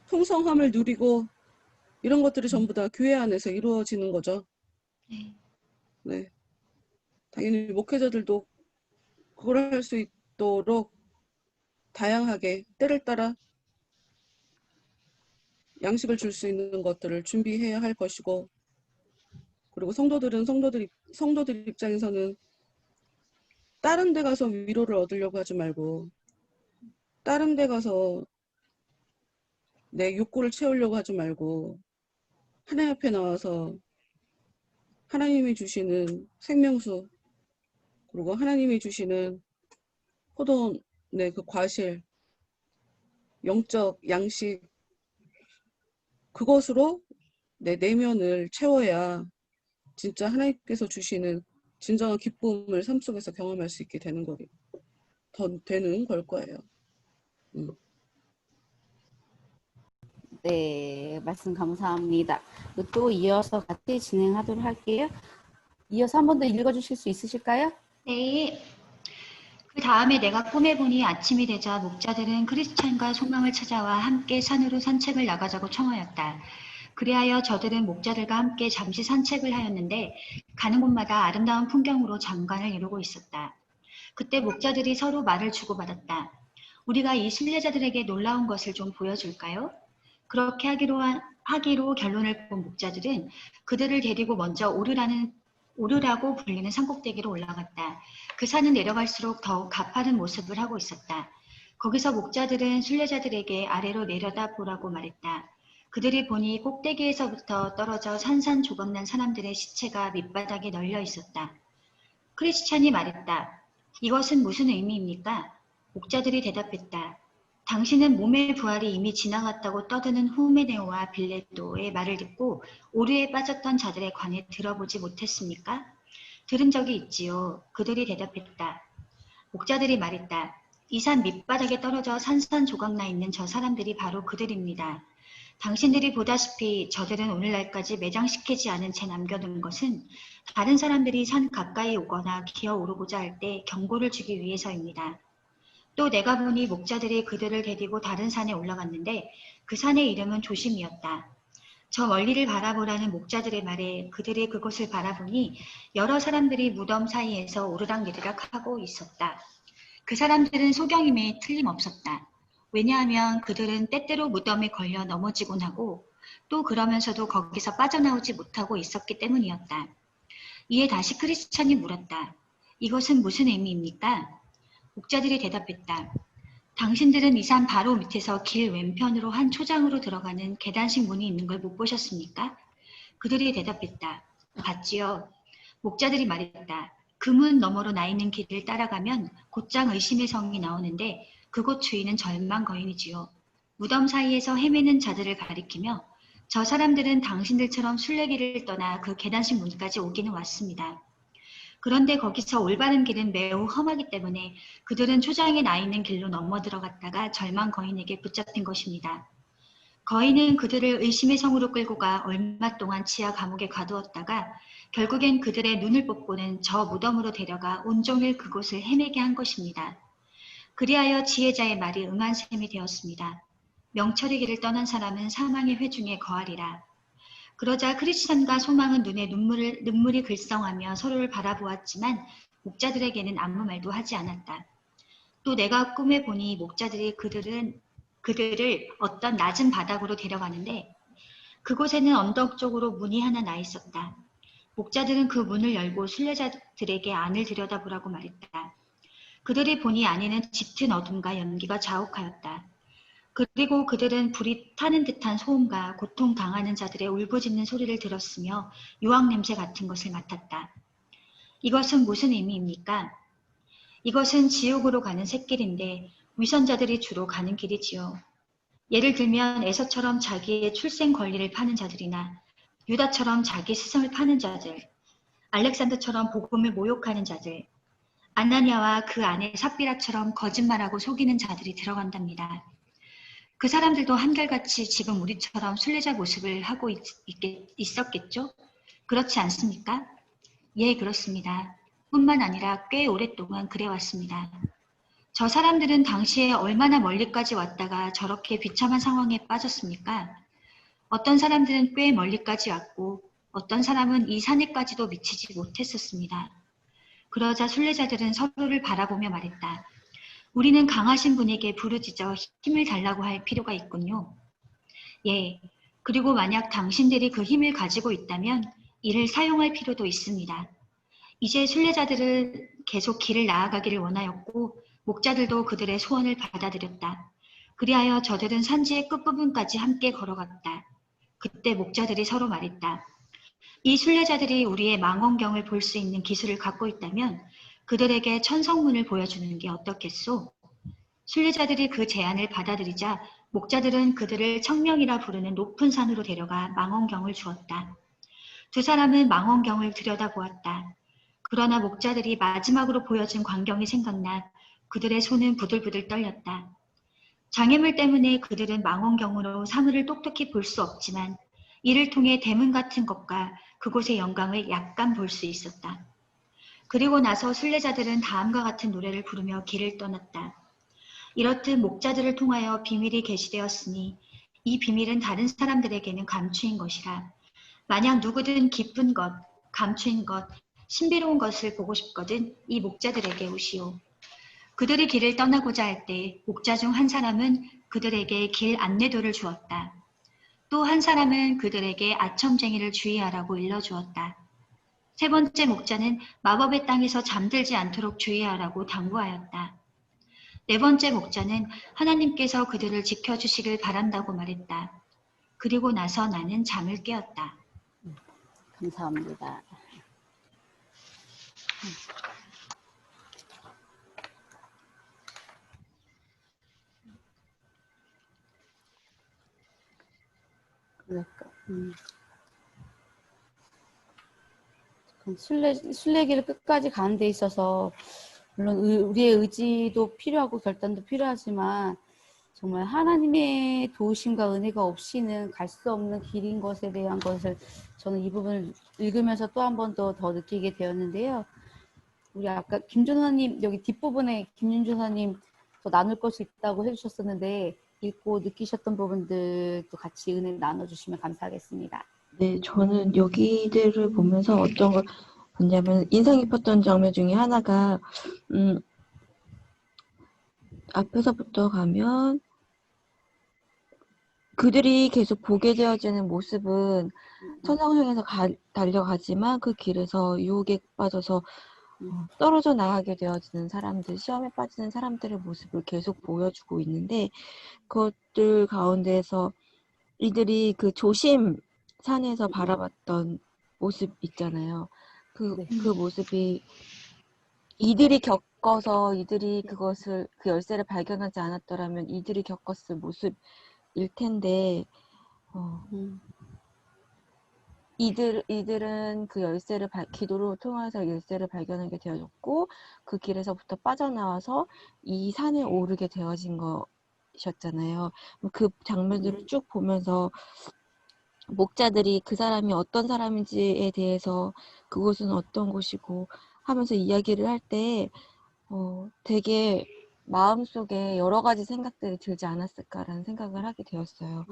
풍성함을 누리고 이런 것들이 전부 다 교회 안에서 이루어지는 거죠. 네. 네. 당연히 목회자들도 그걸 할 수 있도록 다양하게 때를 따라 양식을 줄 수 있는 것들을 준비해야 할 것이고, 그리고 성도들 입장에서는 다른 데 가서 위로를 얻으려고 하지 말고 다른 데 가서 내 욕구를 채우려고 하지 말고 하나님 앞에 나와서 하나님이 주시는 생명수, 그리고 하나님이 주시는 포도원의 그 과실, 영적 양식, 그것으로 내 내면을 채워야 진짜 하나님께서 주시는 진정한 기쁨을 삶 속에서 경험할 수 있게 되는 걸 거예요. 네, 말씀 감사합니다. 또 이어서 같이 진행하도록 할게요. 이어서 한 번 더 읽어주실 수 있으실까요? 네. 그 다음에 내가 꿈에 보니 아침이 되자 목자들은 크리스찬과 소망을 찾아와 함께 산으로 산책을 나가자고 청하였다. 그리하여 저들은 목자들과 함께 잠시 산책을 하였는데 가는 곳마다 아름다운 풍경으로 장관을 이루고 있었다. 그때 목자들이 서로 말을 주고받았다. 우리가 이 순례자들에게 놀라운 것을 좀 보여줄까요? 그렇게 하기로 결론을 본 목자들은 그들을 데리고 먼저 오르라고 불리는 산꼭대기로 올라갔다. 그 산은 내려갈수록 더욱 가파른 모습을 하고 있었다. 거기서 목자들은 순례자들에게 아래로 내려다보라고 말했다. 그들이 보니 꼭대기에서부터 떨어져 산산조각난 사람들의 시체가 밑바닥에 널려 있었다. 크리스찬이 말했다. 이것은 무슨 의미입니까? 목자들이 대답했다. 당신은 몸의 부활이 이미 지나갔다고 떠드는 후메네오와 빌레도의 말을 듣고 오류에 빠졌던 자들에 관해 들어보지 못했습니까? 들은 적이 있지요. 그들이 대답했다. 목자들이 말했다. 이 산 밑바닥에 떨어져 산산조각나 있는 저 사람들이 바로 그들입니다. 당신들이 보다시피 저들은 오늘날까지 매장시키지 않은 채 남겨둔 것은 다른 사람들이 산 가까이 오거나 기어오르고자 할 때 경고를 주기 위해서입니다. 또 내가 보니 목자들이 그들을 데리고 다른 산에 올라갔는데 그 산의 이름은 조심이었다. 저 멀리를 바라보라는 목자들의 말에 그들이 그곳을 바라보니 여러 사람들이 무덤 사이에서 오르락내리락 하고 있었다. 그 사람들은 소경임에 틀림없었다. 왜냐하면 그들은 때때로 무덤에 걸려 넘어지곤 하고 또 그러면서도 거기서 빠져나오지 못하고 있었기 때문이었다. 이에 다시 크리스찬이 물었다. 이것은 무슨 의미입니까? 목자들이 대답했다. 당신들은 이 산 바로 밑에서 길 왼편으로 한 초장으로 들어가는 계단식 문이 있는 걸 못 보셨습니까? 그들이 대답했다. 봤지요. 목자들이 말했다. 그 문 너머로 나 있는 길을 따라가면 곧장 의심의 성이 나오는데 그곳 주인은 절망 거인이지요. 무덤 사이에서 헤매는 자들을 가리키며 저 사람들은 당신들처럼 순례길을 떠나 그 계단식 문까지 오기는 왔습니다. 그런데 거기서 올바른 길은 매우 험하기 때문에 그들은 초장에 나 있는 길로 넘어 들어갔다가 절망 거인에게 붙잡힌 것입니다. 거인은 그들을 의심의 성으로 끌고 가 얼마 동안 지하 감옥에 가두었다가 결국엔 그들의 눈을 뽑고는 저 무덤으로 데려가 온종일 그곳을 헤매게 한 것입니다. 그리하여 지혜자의 말이 응한 셈이 되었습니다. 명철의 길을 떠난 사람은 사망의 회중에 거하리라. 그러자 크리스찬과 소망은 눈에 눈물이 글썽하며 서로를 바라보았지만 목자들에게는 아무 말도 하지 않았다. 또 내가 꿈에 보니 목자들이 그들을 어떤 낮은 바닥으로 데려가는데 그곳에는 언덕 쪽으로 문이 하나 나 있었다. 목자들은 그 문을 열고 순례자들에게 안을 들여다보라고 말했다. 그들이 보니 안에는 짙은 어둠과 연기가 자욱하였다. 그리고 그들은 불이 타는 듯한 소음과 고통당하는 자들의 울부짖는 소리를 들었으며 유황 냄새 같은 것을 맡았다. 이것은 무슨 의미입니까? 이것은 지옥으로 가는 샛길인데 위선자들이 주로 가는 길이지요. 예를 들면 에서처럼 자기의 출생 권리를 파는 자들이나 유다처럼 자기 스승을 파는 자들, 알렉산더처럼 복음을 모욕하는 자들, 아나니아와 그 아내 삽비라처럼 거짓말하고 속이는 자들이 들어간답니다. 그 사람들도 한결같이 지금 우리처럼 순례자 모습을 하고 있었겠죠? 그렇지 않습니까? 예, 그렇습니다. 뿐만 아니라 꽤 오랫동안 그래왔습니다. 저 사람들은 당시에 얼마나 멀리까지 왔다가 저렇게 비참한 상황에 빠졌습니까? 어떤 사람들은 꽤 멀리까지 왔고 어떤 사람은 이 산에까지도 미치지 못했었습니다. 그러자 순례자들은 서로를 바라보며 말했다. 우리는 강하신 분에게 부르짖어 힘을 달라고 할 필요가 있군요. 예, 그리고 만약 당신들이 그 힘을 가지고 있다면 이를 사용할 필요도 있습니다. 이제 순례자들은 계속 길을 나아가기를 원하였고 목자들도 그들의 소원을 받아들였다. 그리하여 저들은 산지의 끝부분까지 함께 걸어갔다. 그때 목자들이 서로 말했다. 이 순례자들이 우리의 망원경을 볼 수 있는 기술을 갖고 있다면 그들에게 천성문을 보여주는 게 어떻겠소? 순례자들이 그 제안을 받아들이자 목자들은 그들을 청명이라 부르는 높은 산으로 데려가 망원경을 주었다. 두 사람은 망원경을 들여다보았다. 그러나 목자들이 마지막으로 보여준 광경이 생각나 그들의 손은 부들부들 떨렸다. 장애물 때문에 그들은 망원경으로 사물을 똑똑히 볼 수 없지만 이를 통해 대문 같은 것과 그곳의 영광을 약간 볼 수 있었다. 그리고 나서 순례자들은 다음과 같은 노래를 부르며 길을 떠났다. 이렇듯 목자들을 통하여 비밀이 계시되었으니 이 비밀은 다른 사람들에게는 감추인 것이라. 만약 누구든 기쁜 것, 감추인 것, 신비로운 것을 보고 싶거든 이 목자들에게 오시오. 그들이 길을 떠나고자 할 때 목자 중 한 사람은 그들에게 길 안내도를 주었다. 또 한 사람은 그들에게 아첨쟁이를 주의하라고 일러주었다. 세 번째 목자는 마법의 땅에서 잠들지 않도록 주의하라고 당부하였다. 네 번째 목자는 하나님께서 그들을 지켜주시길 바란다고 말했다. 그리고 나서 나는 잠을 깨었다. 감사합니다. 그러니까, 순례길을 끝까지 가는 데 있어서 물론 우리의 의지도 필요하고 결단도 필요하지만 정말 하나님의 도우심과 은혜가 없이는 갈 수 없는 길인 것에 대한 것을 저는 이 부분을 읽으면서 또 한 번 더 느끼게 되었는데요. 우리 아까 김준호님 여기 뒷부분에 김윤준호님 더 나눌 것이 있다고 해주셨었는데 읽고 느끼셨던 부분들도 같이 은혜 나눠주시면 감사하겠습니다. 네, 저는 여기들을 보면서 어떤 걸 봤냐면 인상 깊었던 장면 중에 하나가 앞에서부터 가면 그들이 계속 보게 되어지는 모습은 천상성에서 달려가지만 그 길에서 유혹에 빠져서 떨어져 나가게 되어지는 사람들, 시험에 빠지는 사람들의 모습을 계속 보여주고 있는데 그것들 가운데에서 이들이 그 조심 산에서 바라봤던 모습 있잖아요. 그 모습이 이들이 겪어서 이들이 그것을 그 열쇠를 발견하지 않았더라면 이들이 겪었을 모습일 텐데 이들은 그 열쇠를 기도를 통해서 열쇠를 발견하게 되어졌고 그 길에서부터 빠져나와서 이 산에 오르게 되어진 것이었잖아요. 그 장면들을 쭉 보면서 목자들이 그 사람이 어떤 사람인지에 대해서 그곳은 어떤 곳이고 하면서 이야기를 할 때 되게 마음속에 여러 가지 생각들이 들지 않았을까라는 생각을 하게 되었어요.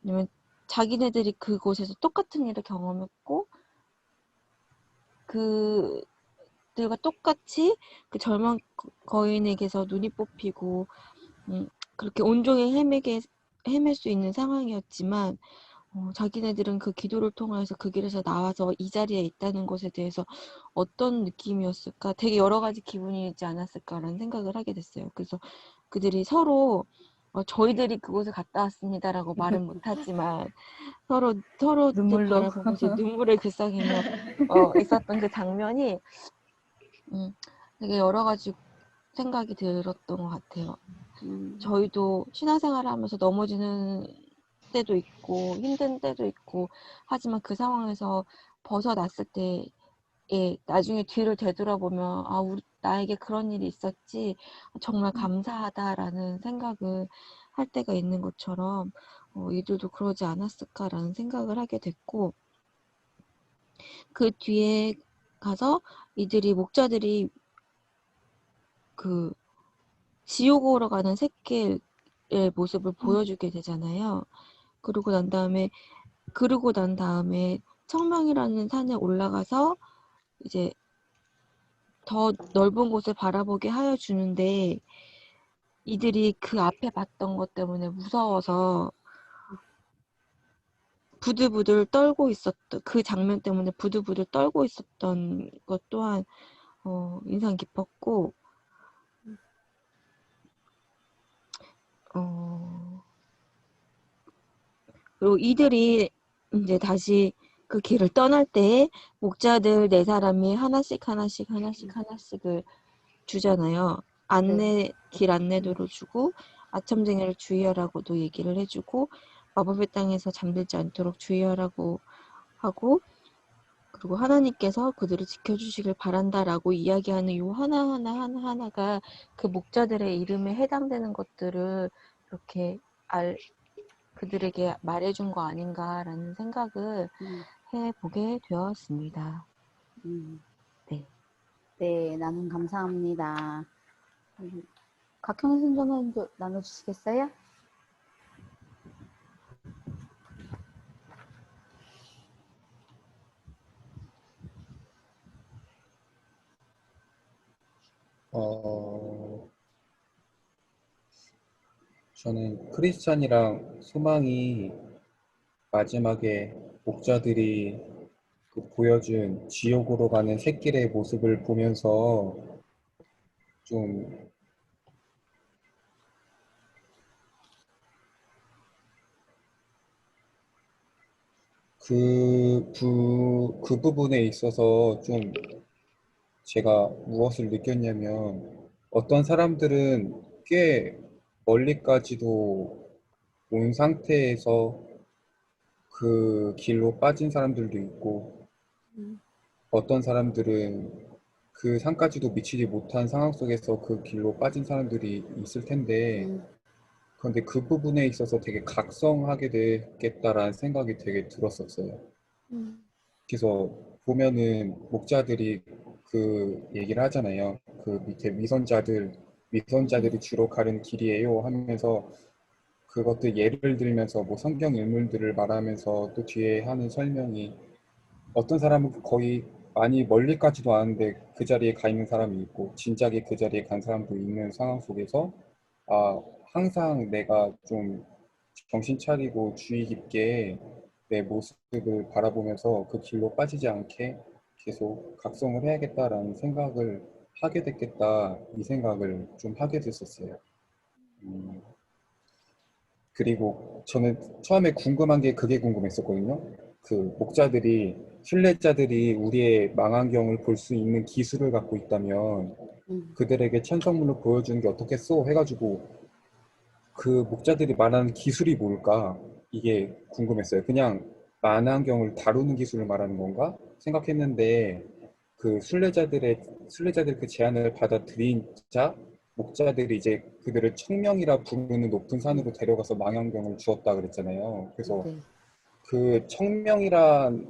왜냐면 자기네들이 그곳에서 똑같은 일을 경험했고 그들과 똑같이 그 절망 거인에게서 눈이 뽑히고 그렇게 온종일 헤맬 수 있는 상황이었지만 자기네들은 그 기도를 통해서 그 길에서 나와서 이 자리에 있다는 것에 대해서 어떤 느낌이었을까? 되게 여러 가지 기분이지 않았을까라는 생각을 하게 됐어요. 그래서 그들이 서로 저희들이 그곳에 갔다 왔습니다라고 말은 못하지만 서로 이제 눈물로. 바라보면서 눈물을 글썽이며 있었던 그 장면이 되게 여러 가지 생각이 들었던 것 같아요. 저희도 신앙생활을 하면서 넘어지는 때도 있고 힘든 때도 있고 하지만 그 상황에서 벗어났을 때에 나중에 뒤를 되돌아보면 나에게 그런 일이 있었지 정말 감사하다라는 생각을 할 때가 있는 것처럼 이들도 그러지 않았을까라는 생각을 하게 됐고 그 뒤에 가서 목자들이 그 지옥으로 가는 새끼의 모습을 보여주게 되잖아요. 그러고 난 다음에 청명이라는 산에 올라가서 이제 더 넓은 곳을 바라보게 하여 주는데 이들이 그 앞에 봤던 것 때문에 무서워서 부들부들 떨고 있었던 그 장면 때문에 부들부들 떨고 있었던 것 또한 인상 깊었고 그리고 이들이 이제 다시 그 길을 떠날 때 목자들 4사람이 하나씩을 주잖아요. 길 안내도를 주고 아첨쟁이를 주의하라고도 얘기를 해주고 마법의 땅에서 잠들지 않도록 주의하라고 하고 그리고 하나님께서 그들을 지켜주시길 바란다라고 이야기하는 요 하나하나가 그 목자들의 이름에 해당되는 것들을 이렇게 그들에게 말해준 거 아닌가라는 생각을 해보게 되었습니다. 네. 네, 나눔 감사합니다. 각형 선생님도 나눠주시겠어요? 저는 크리스찬이랑 소망이 마지막에 목자들이 그 보여준 지옥으로 가는 새끼의 모습을 보면서 좀 그 부분에 있어서 좀 제가 무엇을 느꼈냐면 어떤 사람들은 꽤 멀리까지도 온 상태에서 그 길로 빠진 사람들도 있고 어떤 사람들은 그 산까지도 미치지 못한 상황 속에서 그 길로 빠진 사람들이 있을 텐데 그런데 그 부분에 있어서 되게 각성하게 되겠다라는 생각이 되게 들었었어요. 그래서 보면은 목자들이 그 얘기를 하잖아요. 그 밑에 위선자들이 주로 가는 길이에요 하면서 그것도 예를 들면서 뭐 성경 인물들을 말하면서 또 뒤에 하는 설명이 어떤 사람은 거의 많이 멀리까지도 아는데 그 자리에 가 있는 사람이 있고 진작에 그 자리에 간 사람도 있는 상황 속에서 항상 내가 좀 정신 차리고 주의 깊게 내 모습을 바라보면서 그 길로 빠지지 않게 계속 각성을 해야겠다라는 생각을 하게 됐겠다 이 생각을 좀 하게 됐었어요. 그리고 저는 처음에 궁금한 게 그게 궁금했었거든요. 그 목자들이 순례자들이 우리의 망원경을 볼 수 있는 기술을 갖고 있다면 그들에게 천성문을 보여주는 게 어떻겠어? 해가지고 그 목자들이 말하는 기술이 뭘까? 이게 궁금했어요. 그냥 만화경을 다루는 기술을 말하는 건가? 생각했는데 그 순례자들 그 제안을 받아들인 목자들이 이제 그들을 청명이라 부르는 높은 산으로 데려가서 망원경을 주었다 그랬잖아요. 그래서 네. 그 청명이란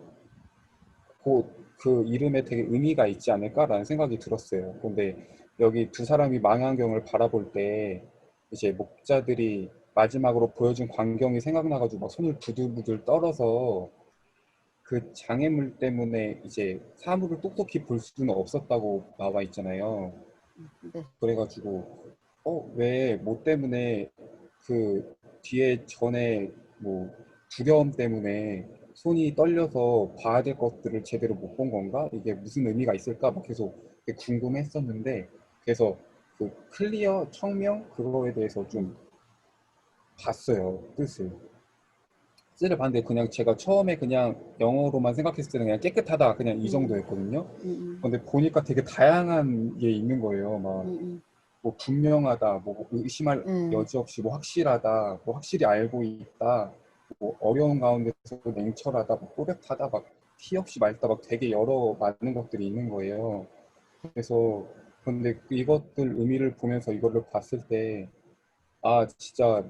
그 이름에 되게 의미가 있지 않을까라는 생각이 들었어요. 그런데 여기 두 사람이 망원경을 바라볼 때 이제 목자들이 마지막으로 보여준 광경이 생각나가지고 막 손을 부들부들 떨어서 그 장애물 때문에 이제 사물을 똑똑히 볼 수는 없었다고 나와 있잖아요. 네. 그래가지고 왜 뭐 때문에 그 뒤에 전에 뭐 두려움 때문에 손이 떨려서 봐야 될 것들을 제대로 못 본 건가? 이게 무슨 의미가 있을까? 막 계속 되게 궁금했었는데 그래서 그 클리어 청명 그거에 대해서 좀 봤어요, 뜻을 봤는데 그냥 제가 처음에 그냥 영어로만 생각했을 때는 그냥 깨끗하다 그냥 이 정도였거든요. 근데 보니까 되게 다양한 게 있는 거예요. 막 뭐 분명하다, 뭐 의심할 여지 없이 뭐 확실하다, 뭐 확실히 알고 있다, 뭐 어려운 가운데서도 냉철하다, 뭐 또렷하다, 막 티 없이 맑다, 막 되게 여러 많은 것들이 있는 거예요. 그래서 근데 이것들 의미를 보면서 이거를 봤을 때 아 진짜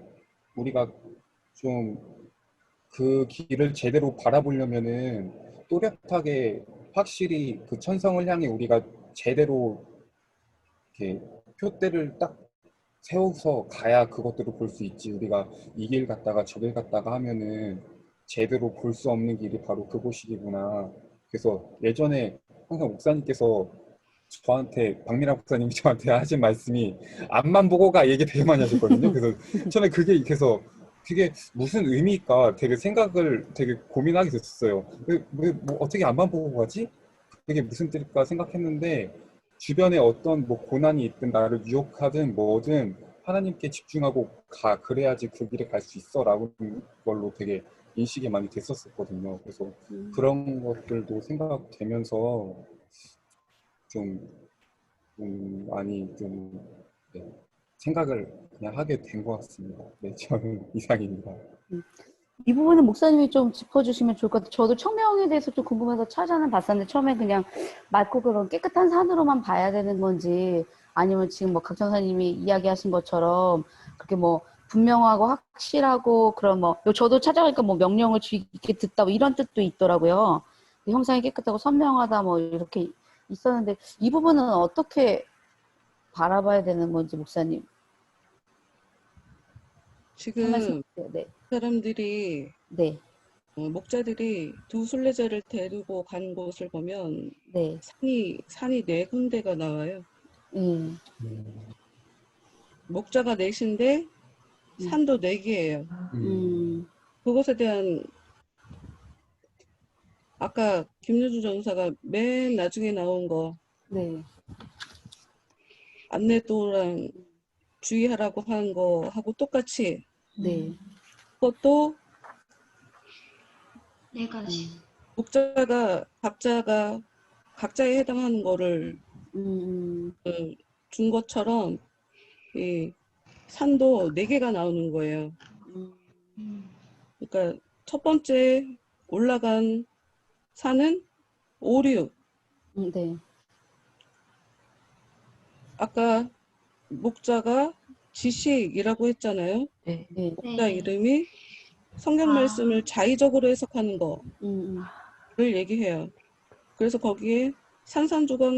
우리가 좀 그 길을 제대로 바라보려면은 또렷하게 확실히 그 천성을 향해 우리가 제대로 이렇게 표대를 딱 세워서 가야 그것들을 볼 수 있지. 우리가 이 길 갔다가 저 길 갔다가 하면은 제대로 볼 수 없는 길이 바로 그곳이구나. 그래서 예전에 항상 목사님께서 저한테 박민아 목사님이 저한테 하신 말씀이 앞만 보고 가 얘기 되게 많이 하셨거든요. 그래서 처음에 그게 무슨 의미일까 되게 생각을 되게 고민하게 됐었어요. 뭐 어떻게 앞만 보고 가지? 그게 무슨 뜻일까 생각했는데 주변에 어떤 뭐 고난이 있든 나를 유혹하든 뭐든 하나님께 집중하고 가. 그래야지 그 길에 갈 수 있어라는 걸로 되게 인식이 많이 됐었거든요. 그래서 그런 것들도 생각되면서 좀, 많이 좀 네, 생각을 그냥 하게 된 것 같습니다. 네, 저는 이상입니다. 이 부분은 목사님이 좀 짚어주시면 좋을 것 같아요. 저도 청명에 대해서 좀 궁금해서 찾아는 봤었는데 처음에 그냥 맑고 그런 깨끗한 산으로만 봐야 되는 건지 아니면 지금 뭐 각전사님이 이야기하신 것처럼 그렇게 뭐 분명하고 확실하고 그런 뭐 저도 찾아가니까 뭐 명령을 주의 깊게 듣다 뭐 이런 뜻도 있더라고요. 형상이 깨끗하고 선명하다 뭐 이렇게 있었는데 이 부분은 어떻게 바라봐야 되는 건지 목사님 한 말씀 지금 해주세요. 네. 사람들이 네. 목자들이 두 순례자를 데리고 간 곳을 보면 네. 산이 네 군데가 나와요. 음. 목자가 넷인데 산도 네 개예요. 그것에 대한 아까 김유주 전사가 맨 나중에 나온 거 네. 안내도랑 주의하라고 한 거하고 똑같이 네. 그것도 네 가지. 목자가 각자에 해당하는 거를 준 것처럼 이 산도 네 개가 나오는 거예요. 그러니까 첫 번째 올라간 산은 오류. 네. 아까 목자가 지식이라고 했잖아요. 네. 네. 목자 네. 이름이 성경 말씀을 자의적으로 해석하는 거를 얘기해요. 그래서 거기에 산산조각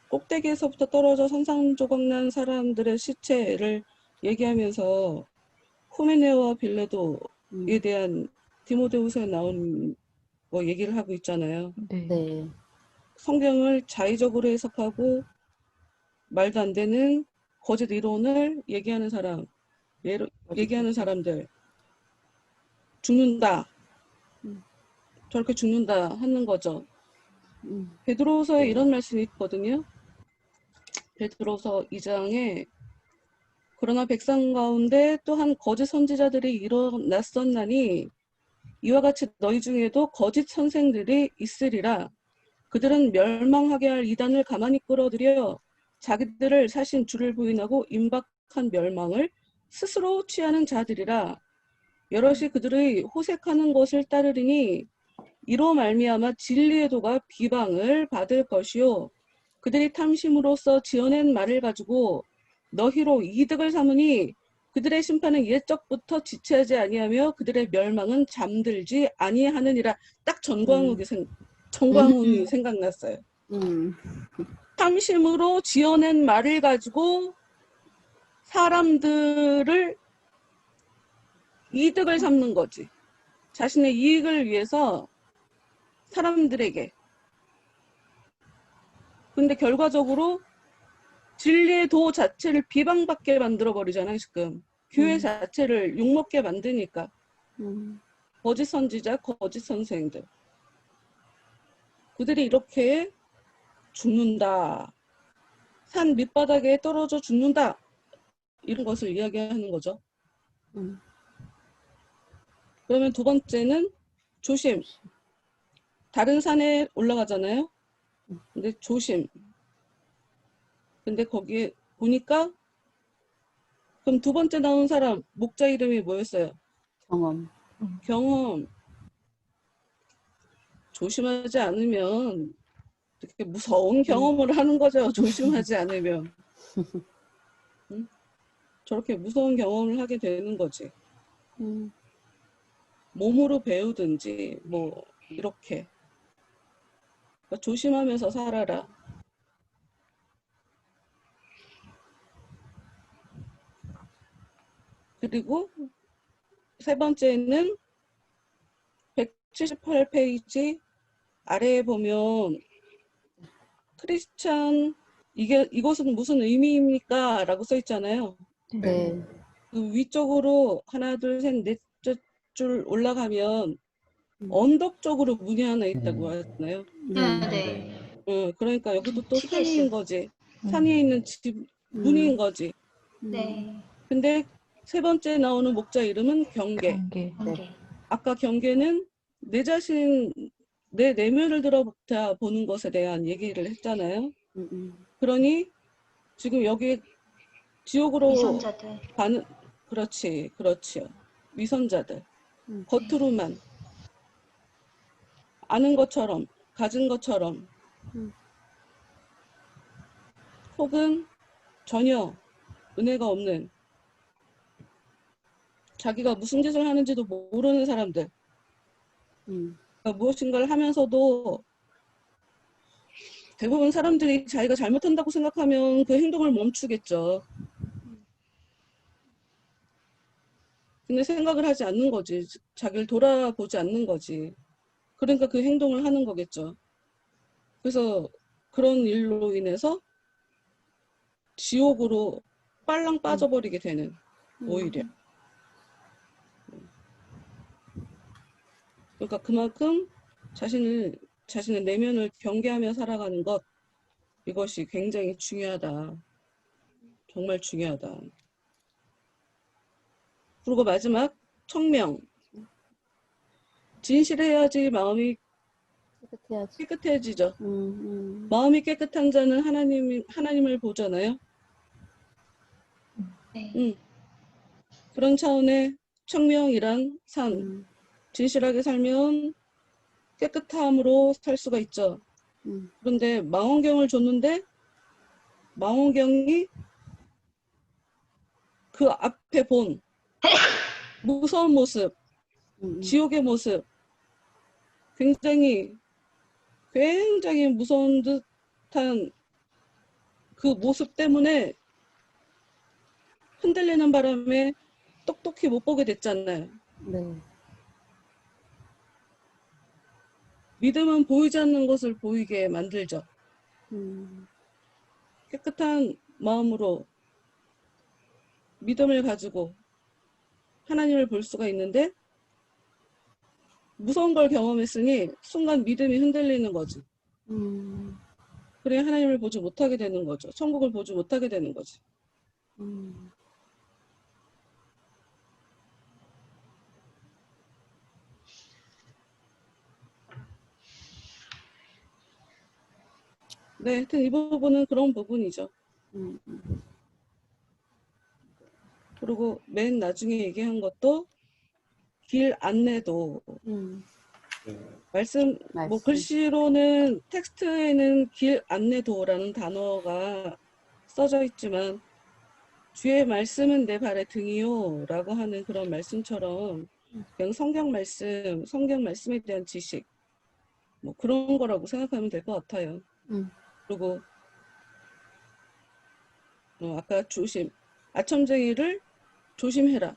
꼭대기에서부터 떨어져 산산조각 난 사람들의 시체를 얘기하면서 후메네오와 빌레도에 대한 디모데후서에 나온 뭐 얘기를 하고 있잖아요. 네. 성경을 자의적으로 해석하고 말도 안 되는 거짓 이론을 얘기하는 사람들 죽는다. 저렇게 죽는다 하는 거죠. 베드로서에 이런 말씀이 있거든요. 베드로서 2장에 그러나 백성 가운데 또한 거짓 선지자들이 일어났었나니 이와 같이 너희 중에도 거짓 선생들이 있으리라. 그들은 멸망하게 할 이단을 가만히 끌어들여 자기들을 사신 주를 부인하고 임박한 멸망을 스스로 취하는 자들이라. 여럿이 그들의 호색하는 것을 따르리니 이로 말미암아 진리의 도가 비방을 받을 것이요 그들이 탐심으로써 지어낸 말을 가지고 너희로 이득을 삼으니 그들의 심판은 옛적부터 지체하지 아니하며 그들의 멸망은 잠들지 아니하느니라. 딱 전광훈이 생각났어요. 탐심으로 지어낸 말을 가지고 사람들을 이득을 삼는 거지. 자신의 이익을 위해서 사람들에게. 근데 결과적으로 진리의 도 자체를 비방받게 만들어버리잖아요, 지금. 교회 자체를 욕먹게 만드니까. 거짓 선지자, 거짓 선생들. 그들이 이렇게 죽는다. 산 밑바닥에 떨어져 죽는다. 이런 것을 이야기하는 거죠. 그러면 두 번째는 조심. 다른 산에 올라가잖아요. 근데 조심. 근데 거기에 보니까 그럼 두 번째 나온 사람 목자 이름이 뭐였어요? 경험. 경험. 조심하지 않으면 되게 무서운 경험을 하는 거죠. 조심하지 않으면. 응? 저렇게 무서운 경험을 하게 되는 거지. 음, 몸으로 배우든지 뭐 이렇게. 그러니까 조심하면서 살아라. 그리고 세 번째는 178페이지 아래에 보면 크리스찬 이것은 무슨 의미입니까? 라고 써 있잖아요. 네. 그 위쪽으로 하나, 둘, 셋, 넷 줄 올라가면 음. 언덕 쪽으로 문이 하나 있다고 하잖아요. 네. 네. 네. 그러니까 여기도 또 산인 특이했어요. 거지. 산에 있는 집 문인 거지. 네. 근데 세 번째 나오는 목자 이름은 경계. 경계. 경계. 아까 경계는 내 자신, 내 내면을 들어보다 보는 것에 대한 얘기를 했잖아요. 그러니 지금 여기 지옥으로 위선자들. 가는, 그렇지요. 위선자들. 겉으로만 아는 것처럼, 가진 것처럼, 혹은 전혀 은혜가 없는, 자기가 무슨 짓을 하는지도 모르는 사람들. 그러니까 무엇인가를 하면서도 대부분 사람들이 자기가 잘못한다고 생각하면 그 행동을 멈추겠죠. 근데 생각을 하지 않는 거지. 자기를 돌아보지 않는 거지. 그러니까 그 행동을 하는 거겠죠. 그래서 그런 일로 인해서 지옥으로 빨랑 빠져버리게 되는, 오히려. 그러니까 그만큼 자신의 내면을 경계하며 살아가는 것, 이것이 굉장히 중요하다. 정말 중요하다. 그리고 마지막, 청명. 진실해야지 마음이 깨끗해야지. 깨끗해지죠. 마음이 깨끗한 자는 하나님을 보잖아요. 네. 그런 차원의 청명이란 산. 진실하게 살면 깨끗함으로 살 수가 있죠. 그런데 망원경을 줬는데 망원경이 그 앞에 본 무서운 모습, 지옥의 모습, 굉장히 무서운 듯한 그 모습 때문에 흔들리는 바람에 똑똑히 못 보게 됐잖아요. 네. 믿음은 보이지 않는 것을 보이게 만들죠. 깨끗한 마음으로 믿음을 가지고 하나님을 볼 수가 있는데 무서운 걸 경험했으니 순간 믿음이 흔들리는 거지. 그래 하나님을 보지 못하게 되는 거죠. 천국을 보지 못하게 되는 거지. 네, 하여튼 이 부분은 그런 부분이죠. 그리고 맨 나중에 얘기한 것도 길 안내도 말씀, 뭐 글씨로는 텍스트에는 길 안내도라는 단어가 써져 있지만 주의 말씀은 내 발의 등이요 라고 하는 그런 말씀처럼 그냥 성경 말씀에 대한 지식 뭐 그런 거라고 생각하면 될 것 같아요. 그리고 아까 아첨쟁이를 조심해라.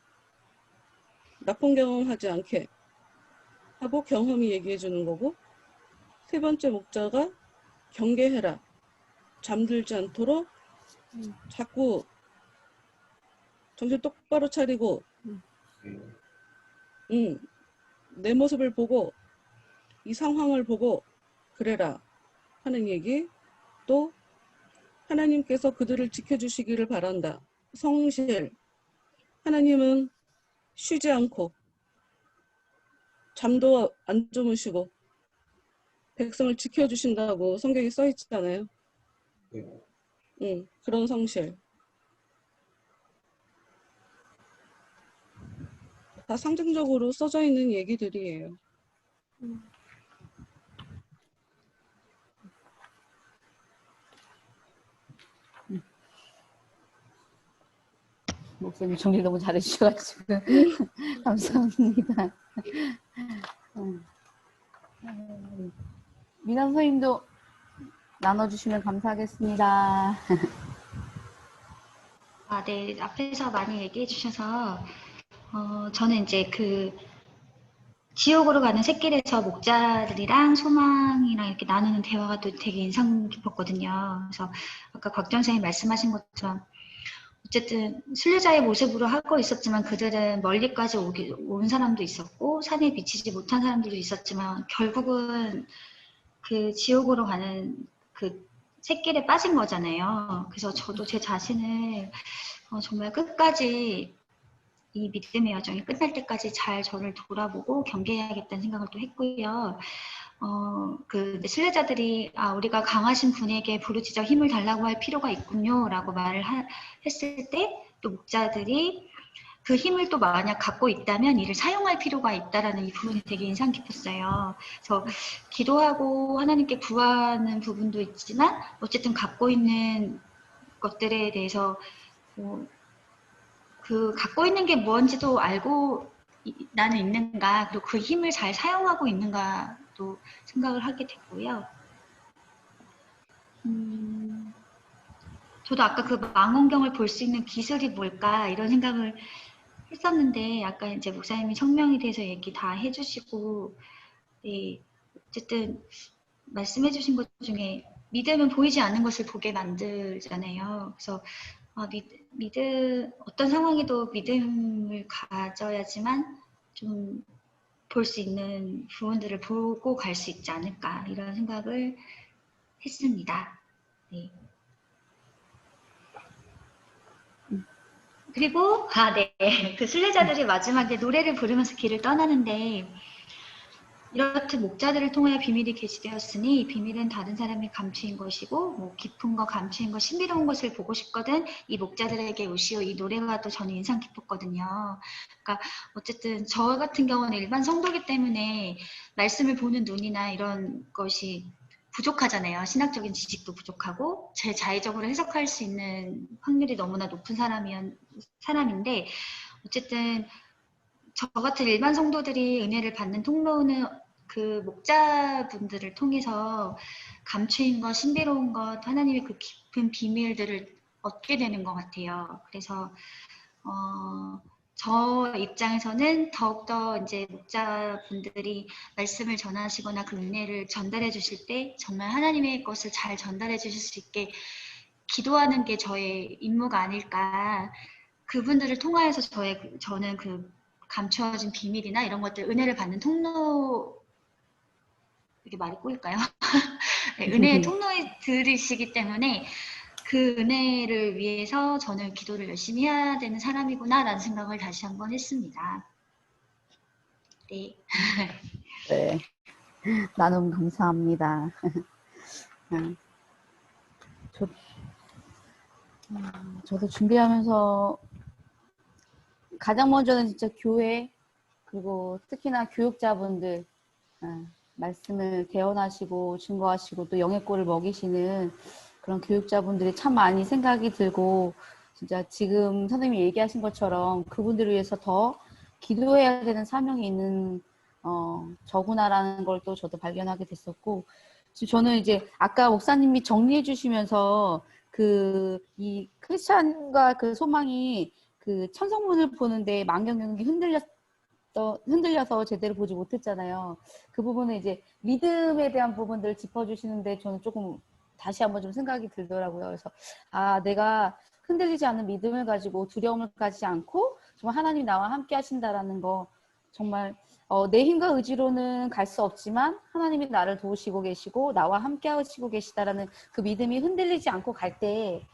나쁜 경험하지 않게 하고 경험이 얘기해 주는 거고, 세 번째 목자가 경계해라. 잠들지 않도록 자꾸 정신 똑바로 차리고 내 모습을 보고 이 상황을 보고 그래라 하는 얘기. 또 하나님께서 그들을 지켜주시기를 바란다. 성실. 하나님은 쉬지 않고 잠도 안 주무시고 백성을 지켜주신다고 성경에 써 있잖아요. 네. 그런 성실. 다 상징적으로 써져 있는 얘기들이에요. 목사님 정리 너무 잘해주셔가지고 감사합니다. 미나 선생님도 나눠주시면 감사하겠습니다. 아, 네. 앞에서 많이 얘기해 주셔서, 저는 이제 그 지옥으로 가는 샛길에서 목자들이랑 소망이랑 이렇게 나누는 대화가 또 되게 인상 깊었거든요. 그래서 아까 곽정 선생님 말씀하신 것처럼 어쨌든 순례자의 모습으로 하고 있었지만 그들은 멀리까지 온 사람도 있었고 산에 비치지 못한 사람들도 있었지만 결국은 그 지옥으로 가는 그 샛길에 빠진 거잖아요. 그래서 저도 제 자신을 정말 끝까지 이 믿음의 여정이 끝날 때까지 잘 저를 돌아보고 경계해야겠다는 생각을 또 했고요. 그 순례자들이 우리가 강하신 분에게 부르짖어 힘을 달라고 할 필요가 있군요라고 말을 했을 때 또 목자들이 그 힘을 또 만약 갖고 있다면 이를 사용할 필요가 있다라는 이 부분이 되게 인상 깊었어요. 그래서 기도하고 하나님께 구하는 부분도 있지만 어쨌든 갖고 있는 것들에 대해서 그 갖고 있는 게 뭔지도 알고 나는 있는가, 그리고 그 힘을 잘 사용하고 있는가도 생각을 하게 됐고요. 저도 아까 그 망원경을 볼 수 있는 기술이 뭘까 이런 생각을 했었는데 아까 이제 목사님이 성명에 대해서 얘기 다 해주시고, 네, 어쨌든 말씀해주신 것 중에 믿음은 보이지 않는 것을 보게 만들잖아요. 그래서 어떤 상황에도 믿음을 가져야지만 좀 볼 수 있는 부분들을 보고 갈 수 있지 않을까 이런 생각을 했습니다. 네. 그리고 네. 그 순례자들이 마지막에 노래를 부르면서 길을 떠나는데 이렇듯 목자들을 통하여 비밀이 계시되었으니 이 비밀은 다른 사람이 감추인 것이고 뭐 깊은 거 감추인 거 신비로운 것을 보고 싶거든 이 목자들에게 오시오. 이 노래가 또 저는 인상 깊었거든요. 그러니까 어쨌든 저 같은 경우는 일반 성도기 때문에 말씀을 보는 눈이나 이런 것이 부족하잖아요. 신학적인 지식도 부족하고 제 자의적으로 해석할 수 있는 확률이 너무나 높은 사람인데 어쨌든 저 같은 일반 성도들이 은혜를 받는 통로는 그 목자분들을 통해서 감추인 것, 신비로운 것, 하나님의 그 깊은 비밀들을 얻게 되는 것 같아요. 그래서 저 입장에서는 더욱더 이제 목자분들이 말씀을 전하시거나 그 은혜를 전달해 주실 때 정말 하나님의 것을 잘 전달해 주실 수 있게 기도하는 게 저의 임무가 아닐까. 그분들을 통하여서 저는 그 감추어진 비밀이나 이런 것들 은혜를 받는 통로 이렇게 말이 꼬일까요? 네, 은혜의 통로들이시기 때문에 그 은혜를 위해서 저는 기도를 열심히 해야 되는 사람이구나라는 생각을 다시 한번 했습니다. 네. 네. 나눔 감사합니다. 저도 준비하면서 가장 먼저는 진짜 교회 그리고 특히나 교육자분들 말씀을 대언하시고 증거하시고 또 영의 꼴을 먹이시는 그런 교육자분들이 참 많이 생각이 들고 진짜 지금 선생님이 얘기하신 것처럼 그분들을 위해서 더 기도해야 되는 사명이 있는 저구나라는 걸 또 저도 발견하게 됐었고 저는 이제 아까 목사님이 정리해 주시면서 이 크리스찬과 그 소망이 그 천성문을 보는데 망경경이 흔들려서 제대로 보지 못했잖아요. 그 부분은 이제 믿음에 대한 부분들을 짚어주시는데 저는 조금 다시 한번 좀 생각이 들더라고요. 그래서 내가 흔들리지 않는 믿음을 가지고 두려움을 가지지 않고 정말 하나님 나와 함께 하신다라는 거 정말 내 힘과 의지로는 갈 수 없지만 하나님이 나를 도우시고 계시고 나와 함께 하시고 계시다라는 그 믿음이 흔들리지 않고 갈 때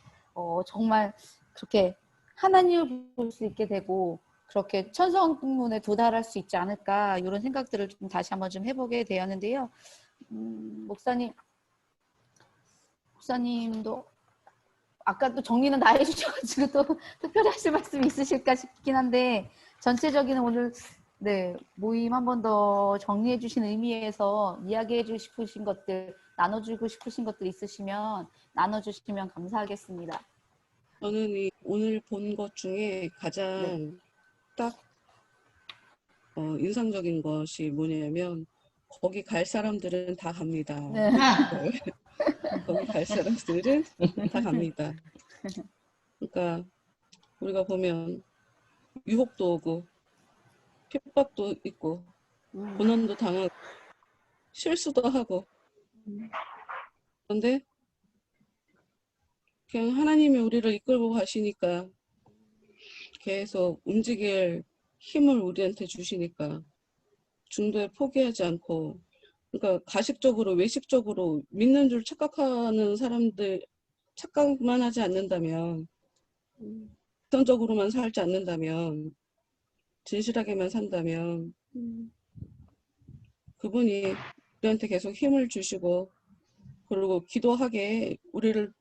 정말 그렇게 하나님을 볼 수 있게 되고 그렇게 천성문에 도달할 수 있지 않을까 이런 생각들을 좀 다시 한번 좀 해보게 되었는데요. 목사님도 아까 또 정리는 다 해주셔가지고 또 특별히 하실 말씀이 있으실까 싶긴 한데 전체적인 오늘 네, 모임 한 번 더 정리해 주신 의미에서 이야기해 주고 싶으신 것들, 나눠주고 싶으신 것들 있으시면 나눠주시면 감사하겠습니다. 저는 오늘 본 것 중에 가장 네. 딱 인상적인 것이 뭐냐면 거기 갈 사람들은 다 갑니다. 네. 거기 갈 사람들은 다 갑니다. 그러니까 우리가 보면 유혹도 오고 핍박도 있고 고난도 당하고 실수도 하고 그런데 그냥 하나님이 우리를 이끌고 가시니까 계속 움직일 힘을 우리한테 주시니까 중도에 포기하지 않고 그러니까 가식적으로 외식적으로 믿는 줄 착각하는 사람들 착각만 하지 않는다면 우선적으로만 살지 않는다면 진실하게만 산다면 그분이 우리한테 계속 힘을 주시고 그리고 기도하게 우리를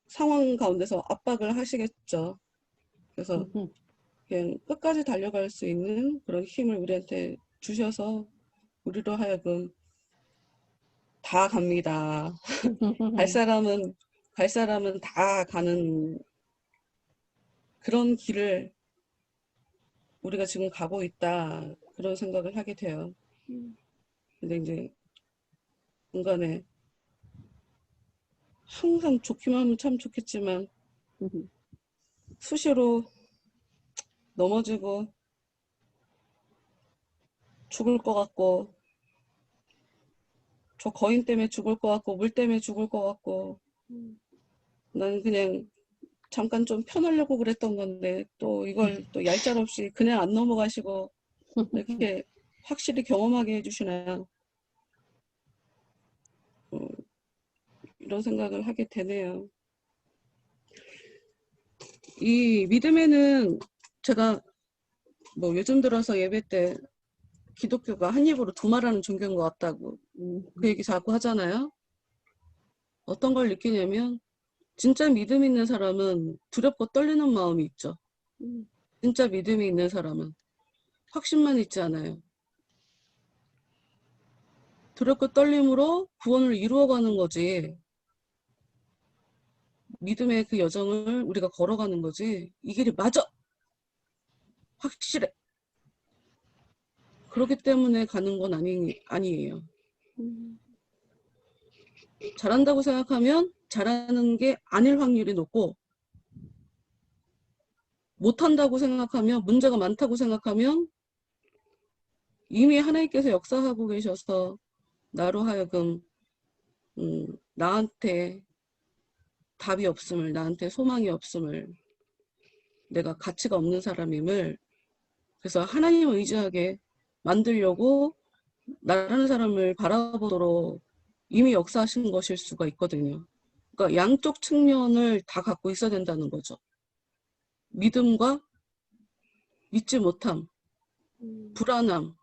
상황 가운데서 압박을 하시겠죠. 그래서 그냥 끝까지 달려갈 수 있는 그런 힘을 우리한테 주셔서 우리로 하여금 다 갑니다. 갈 사람은 다 가는 그런 길을 우리가 지금 가고 있다. 그런 생각을 하게 돼요. 근데 이제 중간에 항상 좋기만 하면 참 좋겠지만 수시로 넘어지고 죽을 것 같고 저 거인 때문에 죽을 것 같고 물 때문에 죽을 것 같고 나는 그냥 잠깐 좀 편하려고 그랬던 건데 또 이걸 또 얄짤없이 그냥 안 넘어가시고 이렇게 확실히 경험하게 해주시나 이런 생각을 하게 되네요. 이 믿음에는 제가 뭐 요즘 들어서 예배 때 기독교가 한 입으로 두 말하는 종교인 것 같다고 그 얘기 자꾸 하잖아요. 어떤 걸 느끼냐면 진짜 믿음 있는 사람은 두렵고 떨리는 마음이 있죠. 진짜 믿음이 있는 사람은 확신만 있지 않아요. 두렵고 떨림으로 구원을 이루어가는 거지. 믿음의 그 여정을 우리가 걸어가는 거지. 이 길이 맞아! 확실해! 그렇기 때문에 가는 건 아니에요. 잘한다고 생각하면 잘하는 게 아닐 확률이 높고 못한다고 생각하면 문제가 많다고 생각하면 이미 하나님께서 역사하고 계셔서 나로 하여금 나한테 답이 없음을 나한테 소망이 없음을 내가 가치가 없는 사람임을 그래서 하나님을 의지하게 만들려고 나라는 사람을 바라보도록 이미 역사하신 것일 수가 있거든요. 그러니까 양쪽 측면을 다 갖고 있어야 된다는 거죠. 믿음과 믿지 못함, 불안함.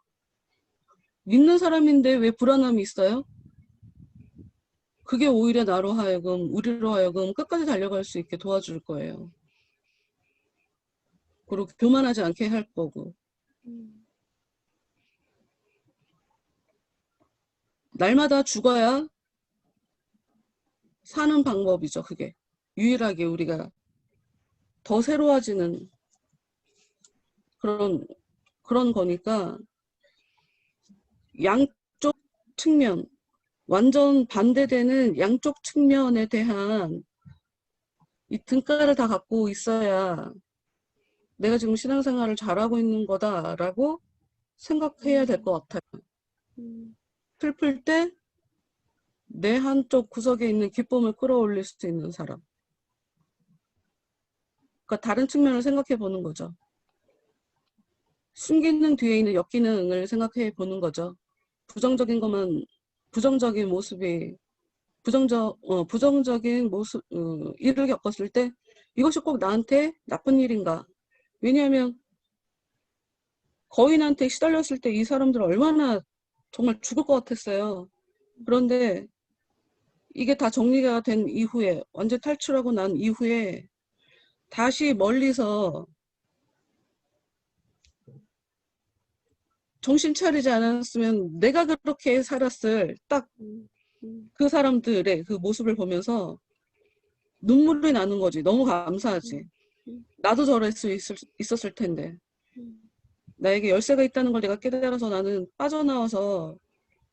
믿는 사람인데 왜 불안함이 있어요? 그게 오히려 나로 하여금, 우리로 하여금 끝까지 달려갈 수 있게 도와줄 거예요. 그리고 교만하지 않게 할 거고. 날마다 죽어야 사는 방법이죠, 그게. 유일하게 우리가 더 새로워지는 그런 거니까 양쪽 측면, 완전 반대되는 양쪽 측면에 대한 이 등가를 다 갖고 있어야 내가 지금 신앙생활을 잘하고 있는 거다라고 생각해야 될 것 같아요. 슬플 때 내 한쪽 구석에 있는 기쁨을 끌어올릴 수 있는 사람. 그러니까 다른 측면을 생각해 보는 거죠. 순기능 뒤에 있는 역기능을 생각해 보는 거죠. 부정적인 것만, 부정적인 모습이, 부정적인 모습, 일을 겪었을 때 이것이 꼭 나한테 나쁜 일인가? 왜냐하면 거인한테 시달렸을 때 이 사람들 얼마나 정말 죽을 것 같았어요. 그런데 이게 다 정리가 된 이후에, 완전 탈출하고 난 이후에 다시 멀리서 정신 차리지 않았으면 내가 그렇게 살았을 딱 그 사람들의 그 모습을 보면서 눈물이 나는 거지. 너무 감사하지. 나도 저럴 수 있었을 텐데. 나에게 열쇠가 있다는 걸 내가 깨달아서 나는 빠져나와서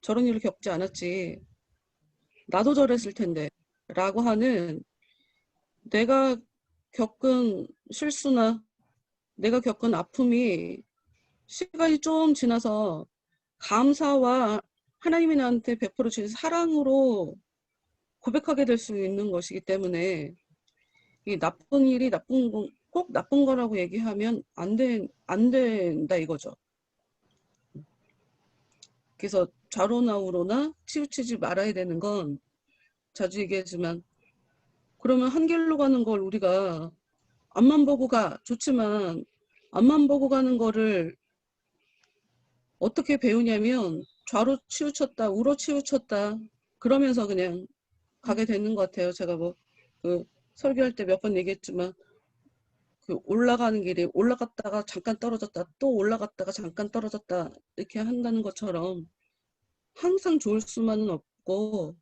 저런 일을 겪지 않았지. 나도 저랬을 텐데. 라고 하는 내가 겪은 실수나 내가 겪은 아픔이 시간이 좀 지나서 감사와 하나님이 나한테 베풀어 주신 사랑으로 고백하게 될 수 있는 것이기 때문에 이 나쁜 일이 꼭 나쁜 거라고 얘기하면 안 된다 이거죠. 그래서 좌로나 우로나 치우치지 말아야 되는 건 자주 얘기하지만 그러면 한 길로 가는 걸 우리가 앞만 보고 가 좋지만 앞만 보고 가는 거를 어떻게 배우냐면 좌로 치우쳤다 우로 치우쳤다 그러면서 그냥 가게 되는 것 같아요. 제가 뭐 그 설교할 때 몇 번 얘기했지만 그 올라가는 길이 올라갔다가 잠깐 떨어졌다 또 올라갔다가 잠깐 떨어졌다 이렇게 한다는 것처럼 항상 좋을 수만은 없고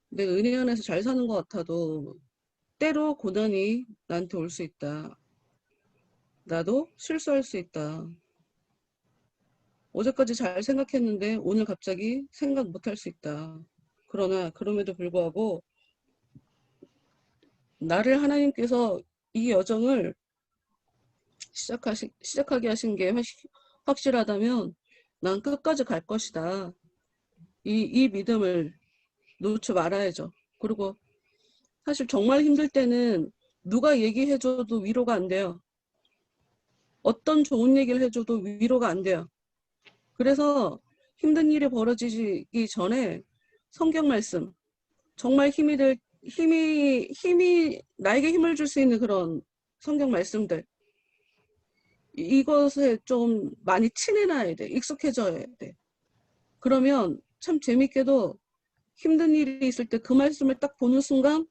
내 은혜 안에서 잘 사는 것 같아도 때로 고난이 나한테 올 수 있다. 나도 실수할 수 있다. 어제까지 잘 생각했는데 오늘 갑자기 생각 못할 수 있다. 그러나 그럼에도 불구하고 나를 하나님께서 이 여정을 시작하게 하신 게 확실하다면 난 끝까지 갈 것이다. 이 믿음을 놓지 말아야죠. 그리고 사실 정말 힘들 때는 누가 얘기해줘도 위로가 안 돼요. 어떤 좋은 얘기를 해줘도 위로가 안 돼요. 그래서 힘든 일이 벌어지기 전에 성경 말씀, 정말 나에게 힘을 줄 수 있는 그런 성경 말씀들, 이것에 좀 많이 친해놔야 돼. 익숙해져야 돼. 그러면 참 재밌게도 힘든 일이 있을 때 그 말씀을 딱 보는 순간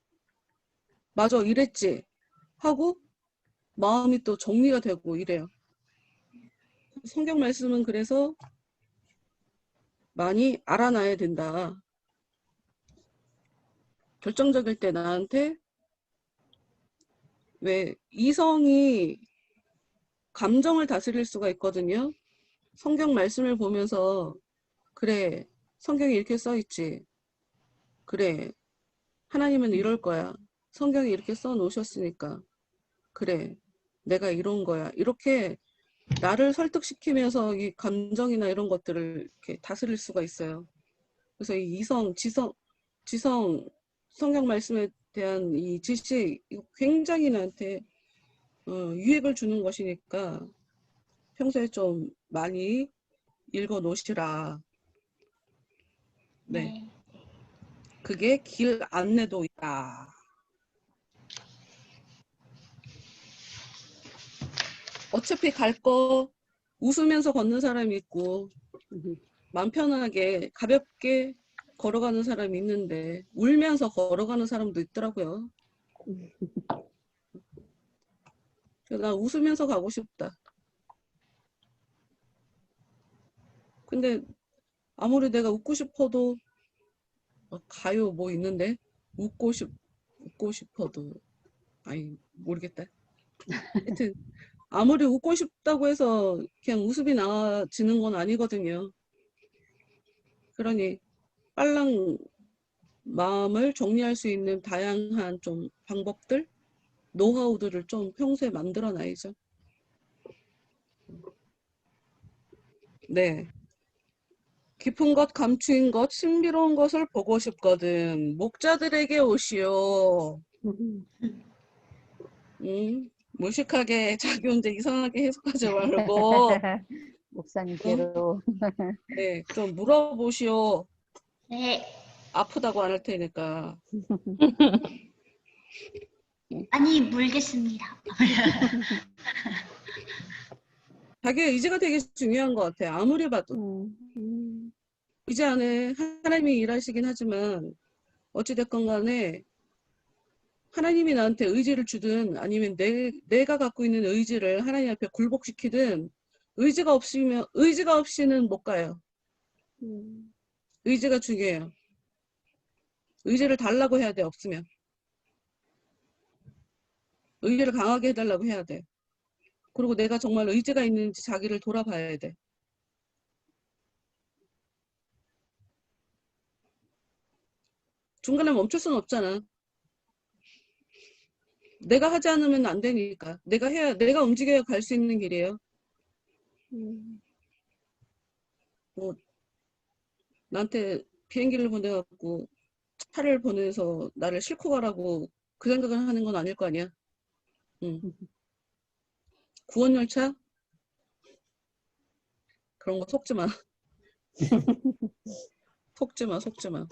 맞아 이랬지 하고 마음이 또 정리가 되고 이래요. 성경 말씀은 그래서 많이 알아놔야 된다. 결정적일 때 나한테 왜 이성이 감정을 다스릴 수가 있거든요. 성경 말씀을 보면서 그래 성경에 이렇게 써있지. 그래 하나님은 이럴 거야. 성경에 이렇게 써 놓으셨으니까 그래 내가 이런 거야. 이렇게 나를 설득시키면서 이 감정이나 이런 것들을 이렇게 다스릴 수가 있어요. 그래서 이 지성 성경 말씀에 대한 이 지식 이거 굉장히 나한테 유익을 주는 것이니까 평소에 좀 많이 읽어 놓으시라. 네. 그게 길 안내도이다. 어차피 갈 거 웃으면서 걷는 사람이 있고 마음 편하게 가볍게 걸어가는 사람이 있는데 울면서 걸어가는 사람도 있더라고요. 난 웃으면서 가고 싶다. 근데 아무리 내가 웃고 싶어도 가요 뭐 있는데 웃고 싶어도 아니 모르겠다. 하여튼 아무리 웃고 싶다고 해서 그냥 웃음이 나아지는 건 아니거든요. 그러니 빨랑 마음을 정리할 수 있는 다양한 좀 방법들, 노하우들을 좀 평소에 만들어 놔야죠. 네. 깊은 것, 감추인 것, 신비로운 것을 보고 싶거든. 목자들에게 오시오. 무식하게 자기 혼자 이상하게 해석하지 말고 목사님께로. 네, 좀 물어보시오. 네. 아프다고 안 할 테니까. 많이 물겠습니다. 자기의 의지가 되게 중요한 것 같아요. 아무리 봐도. 의지 안에 하나님이 일하시긴 하지만 어찌됐건 간에 하나님이 나한테 의지를 주든 아니면 내가 갖고 있는 의지를 하나님 앞에 굴복시키든 의지가 없이는 못 가요. 의지가 중요해요. 의지를 달라고 해야 돼, 없으면. 의지를 강하게 해달라고 해야 돼. 그리고 내가 정말 의지가 있는지 자기를 돌아봐야 돼. 중간에 멈출 수는 없잖아. 내가 하지 않으면 안 되니까. 내가 움직여야 갈 수 있는 길이에요. 뭐, 나한테 비행기를 보내갖고 차를 보내서 나를 싣고 가라고 그 생각을 하는 건 아닐 거 아니야. 응. 구원열차? 그런 거 속지 마. 속지 마.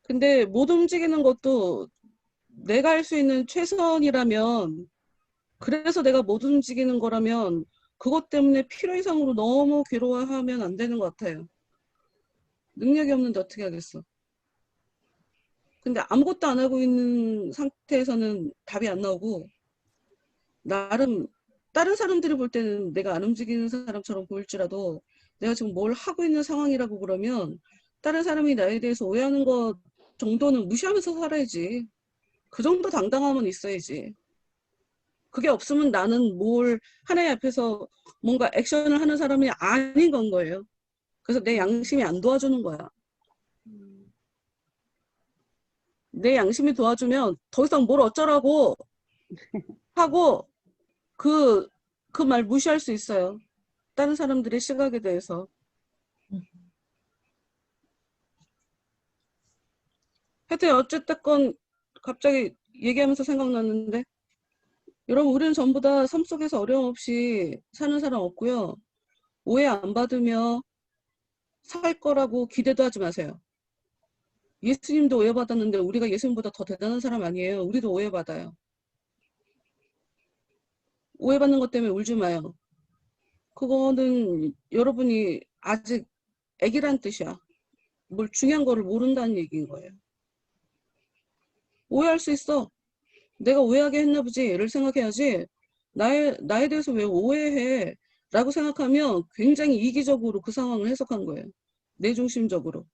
근데 못 움직이는 것도 내가 할 수 있는 최선이라면, 그래서 내가 못 움직이는 거라면 그것 때문에 필요 이상으로 너무 괴로워하면 안 되는 것 같아요. 능력이 없는데 어떻게 하겠어. 근데 아무것도 안 하고 있는 상태에서는 답이 안 나오고, 나름 다른 사람들이 볼 때는 내가 안 움직이는 사람처럼 보일지라도 내가 지금 뭘 하고 있는 상황이라고 그러면 다른 사람이 나에 대해서 오해하는 것 정도는 무시하면서 살아야지. 그 정도 당당함은 있어야지. 그게 없으면 나는 뭘 하나님 앞에서 뭔가 액션을 하는 사람이 아닌 건 거예요. 그래서 내 양심이 안 도와주는 거야. 내 양심이 도와주면 더 이상 뭘 어쩌라고 하고 그 말 무시할 수 있어요. 다른 사람들의 시각에 대해서. 하여튼 어쨌든 갑자기 얘기하면서 생각났는데, 여러분 우리는 전부 다 삶 속에서 어려움 없이 사는 사람 없고요. 오해 안 받으며 살 거라고 기대도 하지 마세요. 예수님도 오해받았는데 우리가 예수님보다 더 대단한 사람 아니에요. 우리도 오해받아요. 오해받는 것 때문에 울지 마요. 그거는 여러분이 아직 애기란 뜻이야. 뭘 중요한 거를 모른다는 얘기인 거예요. 오해할 수 있어. 내가 오해하게 했나 보지를 생각해야지, 나에 대해서 왜 오해해? 라고 생각하면 굉장히 이기적으로 그 상황을 해석한 거예요. 내중심적으로.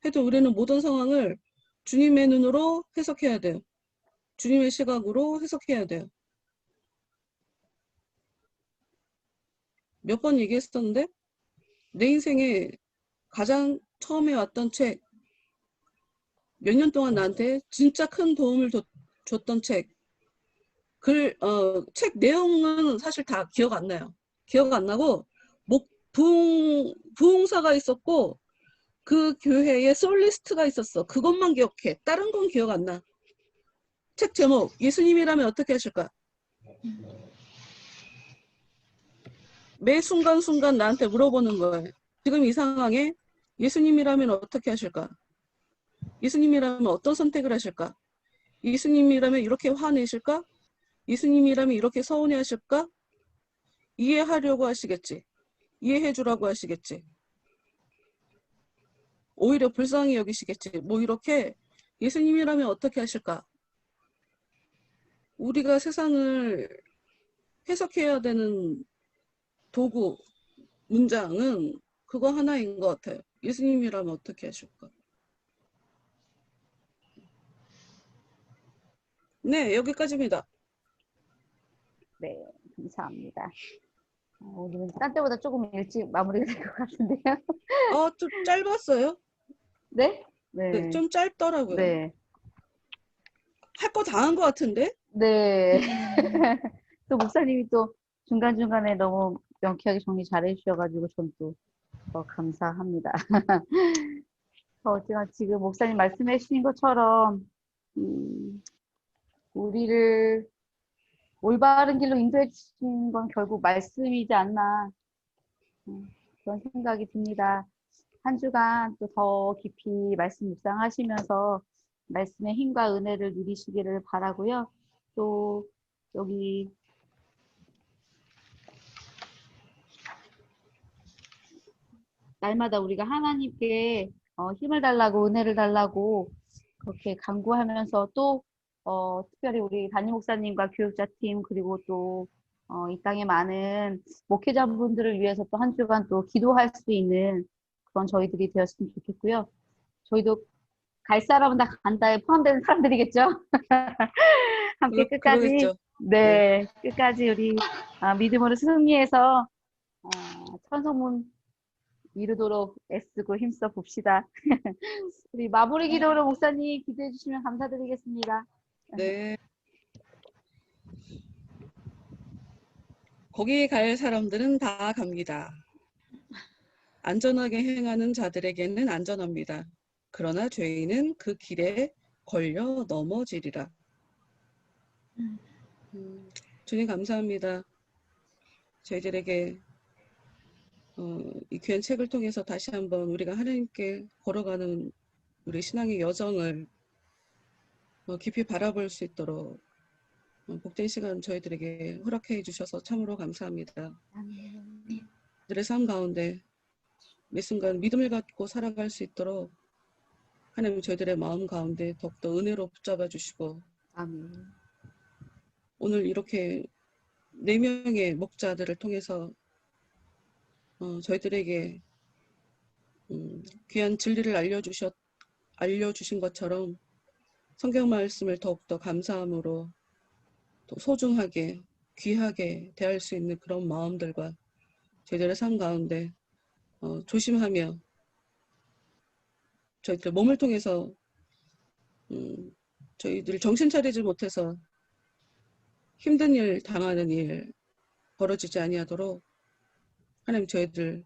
하여튼 우리는 모든 상황을 주님의 눈으로 해석해야 돼요. 주님의 시각으로 해석해야 돼요. 몇 번 얘기했었는데, 내 인생에 가장 처음에 왔던 책, 몇 년 동안 나한테 진짜 큰 도움을 줬던 책, 책 내용은 사실 다 기억 안 나요. 기억 안 나고, 부흥사가 있었고, 그 교회에 솔리스트가 있었어. 그것만 기억해. 다른 건 기억 안 나. 책 제목, 예수님이라면 어떻게 하실까? 매 순간순간 나한테 물어보는 거예요. 지금 이 상황에 예수님이라면 어떻게 하실까? 예수님이라면 어떤 선택을 하실까? 예수님이라면 이렇게 화내실까? 예수님이라면 이렇게 서운해 하실까? 이해하려고 하시겠지. 이해해 주라고 하시겠지. 오히려 불쌍히 여기시겠지. 뭐 이렇게 예수님이라면 어떻게 하실까? 우리가 세상을 해석해야 되는 도구, 문장은 그거 하나인 것 같아요. 예수님이라면 어떻게 하실까? 네, 여기까지입니다. 네, 감사합니다. 오늘은 딴 때보다 조금 일찍 마무리가 될 것 같은데요. 좀 짧았어요? 네? 네, 네. 좀 짧더라고요. 네. 할 거 다 한 것 같은데? 네. 또 목사님이 또 중간중간에 너무 명쾌하게 정리 잘해 주셔가지고 전 또 더 감사합니다. 어쨌든 지금 목사님 말씀해 주신 것처럼 우리를 올바른 길로 인도해 주신 건 결국 말씀이지 않나 그런 생각이 듭니다. 한 주간 또 더 깊이 말씀 묵상하시면서 말씀의 힘과 은혜를 누리시기를 바라고요. 또 여기 날마다 우리가 하나님께 힘을 달라고 은혜를 달라고 그렇게 간구하면서 또 특별히 우리 담임 목사님과 교육자팀 그리고 또 이 땅의 많은 목회자분들을 위해서 또 한 주간 또 기도할 수 있는 그런 저희들이 되었으면 좋겠고요. 저희도 갈 사람은 다 간다에 포함되는 사람들이겠죠. 함께 끝까지 그러겠죠. 네, 끝까지 우리 믿음으로 승리해서 천성문 이루도록 애쓰고 힘써 봅시다. 우리 마무리 기도로 목사님 기도해 주시면 감사드리겠습니다. 네. 거기 갈 사람들은 다 갑니다. 안전하게 행하는 자들에게는 안전합니다. 그러나 죄인은 그 길에 걸려 넘어지리라. 주님 감사합니다. 저희들에게 이 귀한 책을 통해서 다시 한번 우리가 하나님께 걸어가는 우리 신앙의 여정을 깊이 바라볼 수 있도록 복된 시간 저희들에게 허락해 주셔서 참으로 감사합니다. 저희들의 삶 가운데 매 순간 믿음을 갖고 살아갈 수 있도록 하나님 저희들의 마음 가운데 더욱더 은혜로 붙잡아 주시고 아멘. 오늘 이렇게 4명의 목자들을 통해서 저희들에게 귀한 진리를 알려주신 것처럼 성경 말씀을 더욱더 감사함으로 또 소중하게 귀하게 대할 수 있는 그런 마음들과 저희들의 삶 가운데 조심하며 저희들 몸을 통해서 저희들 정신 차리지 못해서 힘든 일 당하는 일 벌어지지 아니하도록 하나님 저희들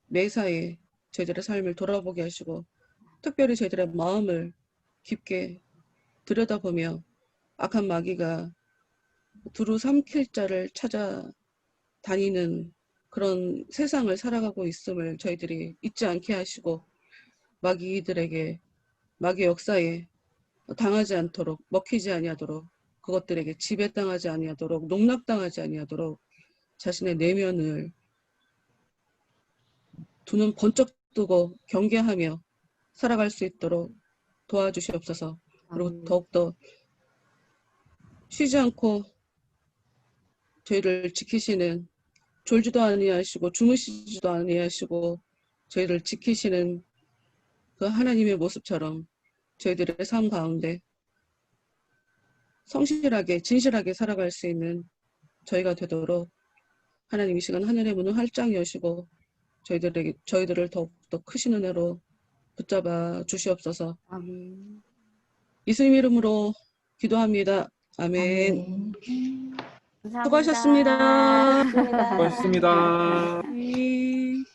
매사에 저희들의 삶을 돌아보게 하시고 특별히 저희들의 마음을 깊게 들여다보며 악한 마귀가 두루 삼킬 자를 찾아다니는 그런 세상을 살아가고 있음을 저희들이 잊지 않게 하시고 마귀 역사에 당하지 않도록 먹히지 아니하도록 그것들에게 지배당하지 아니하도록 농락당하지 아니하도록 자신의 내면을 두 눈 번쩍 뜨고 경계하며 살아갈 수 있도록 도와주시옵소서. 그리고 더욱더 쉬지 않고 저희를 지키시는 졸지도 아니하시고 주무시지도 아니하시고 저희를 지키시는 그 하나님의 모습처럼 저희들의 삶 가운데 성실하게 진실하게 살아갈 수 있는 저희가 되도록 하나님 이 시간 하늘의 문을 활짝 여시고 저희들을 더욱더 크신 은혜로 붙잡아 주시옵소서. 아멘. 예수님 이름으로 기도합니다. 아멘. 아멘. 감사합니다. 수고하셨습니다. 고맙습니다. 수고하셨습니다. 아멘.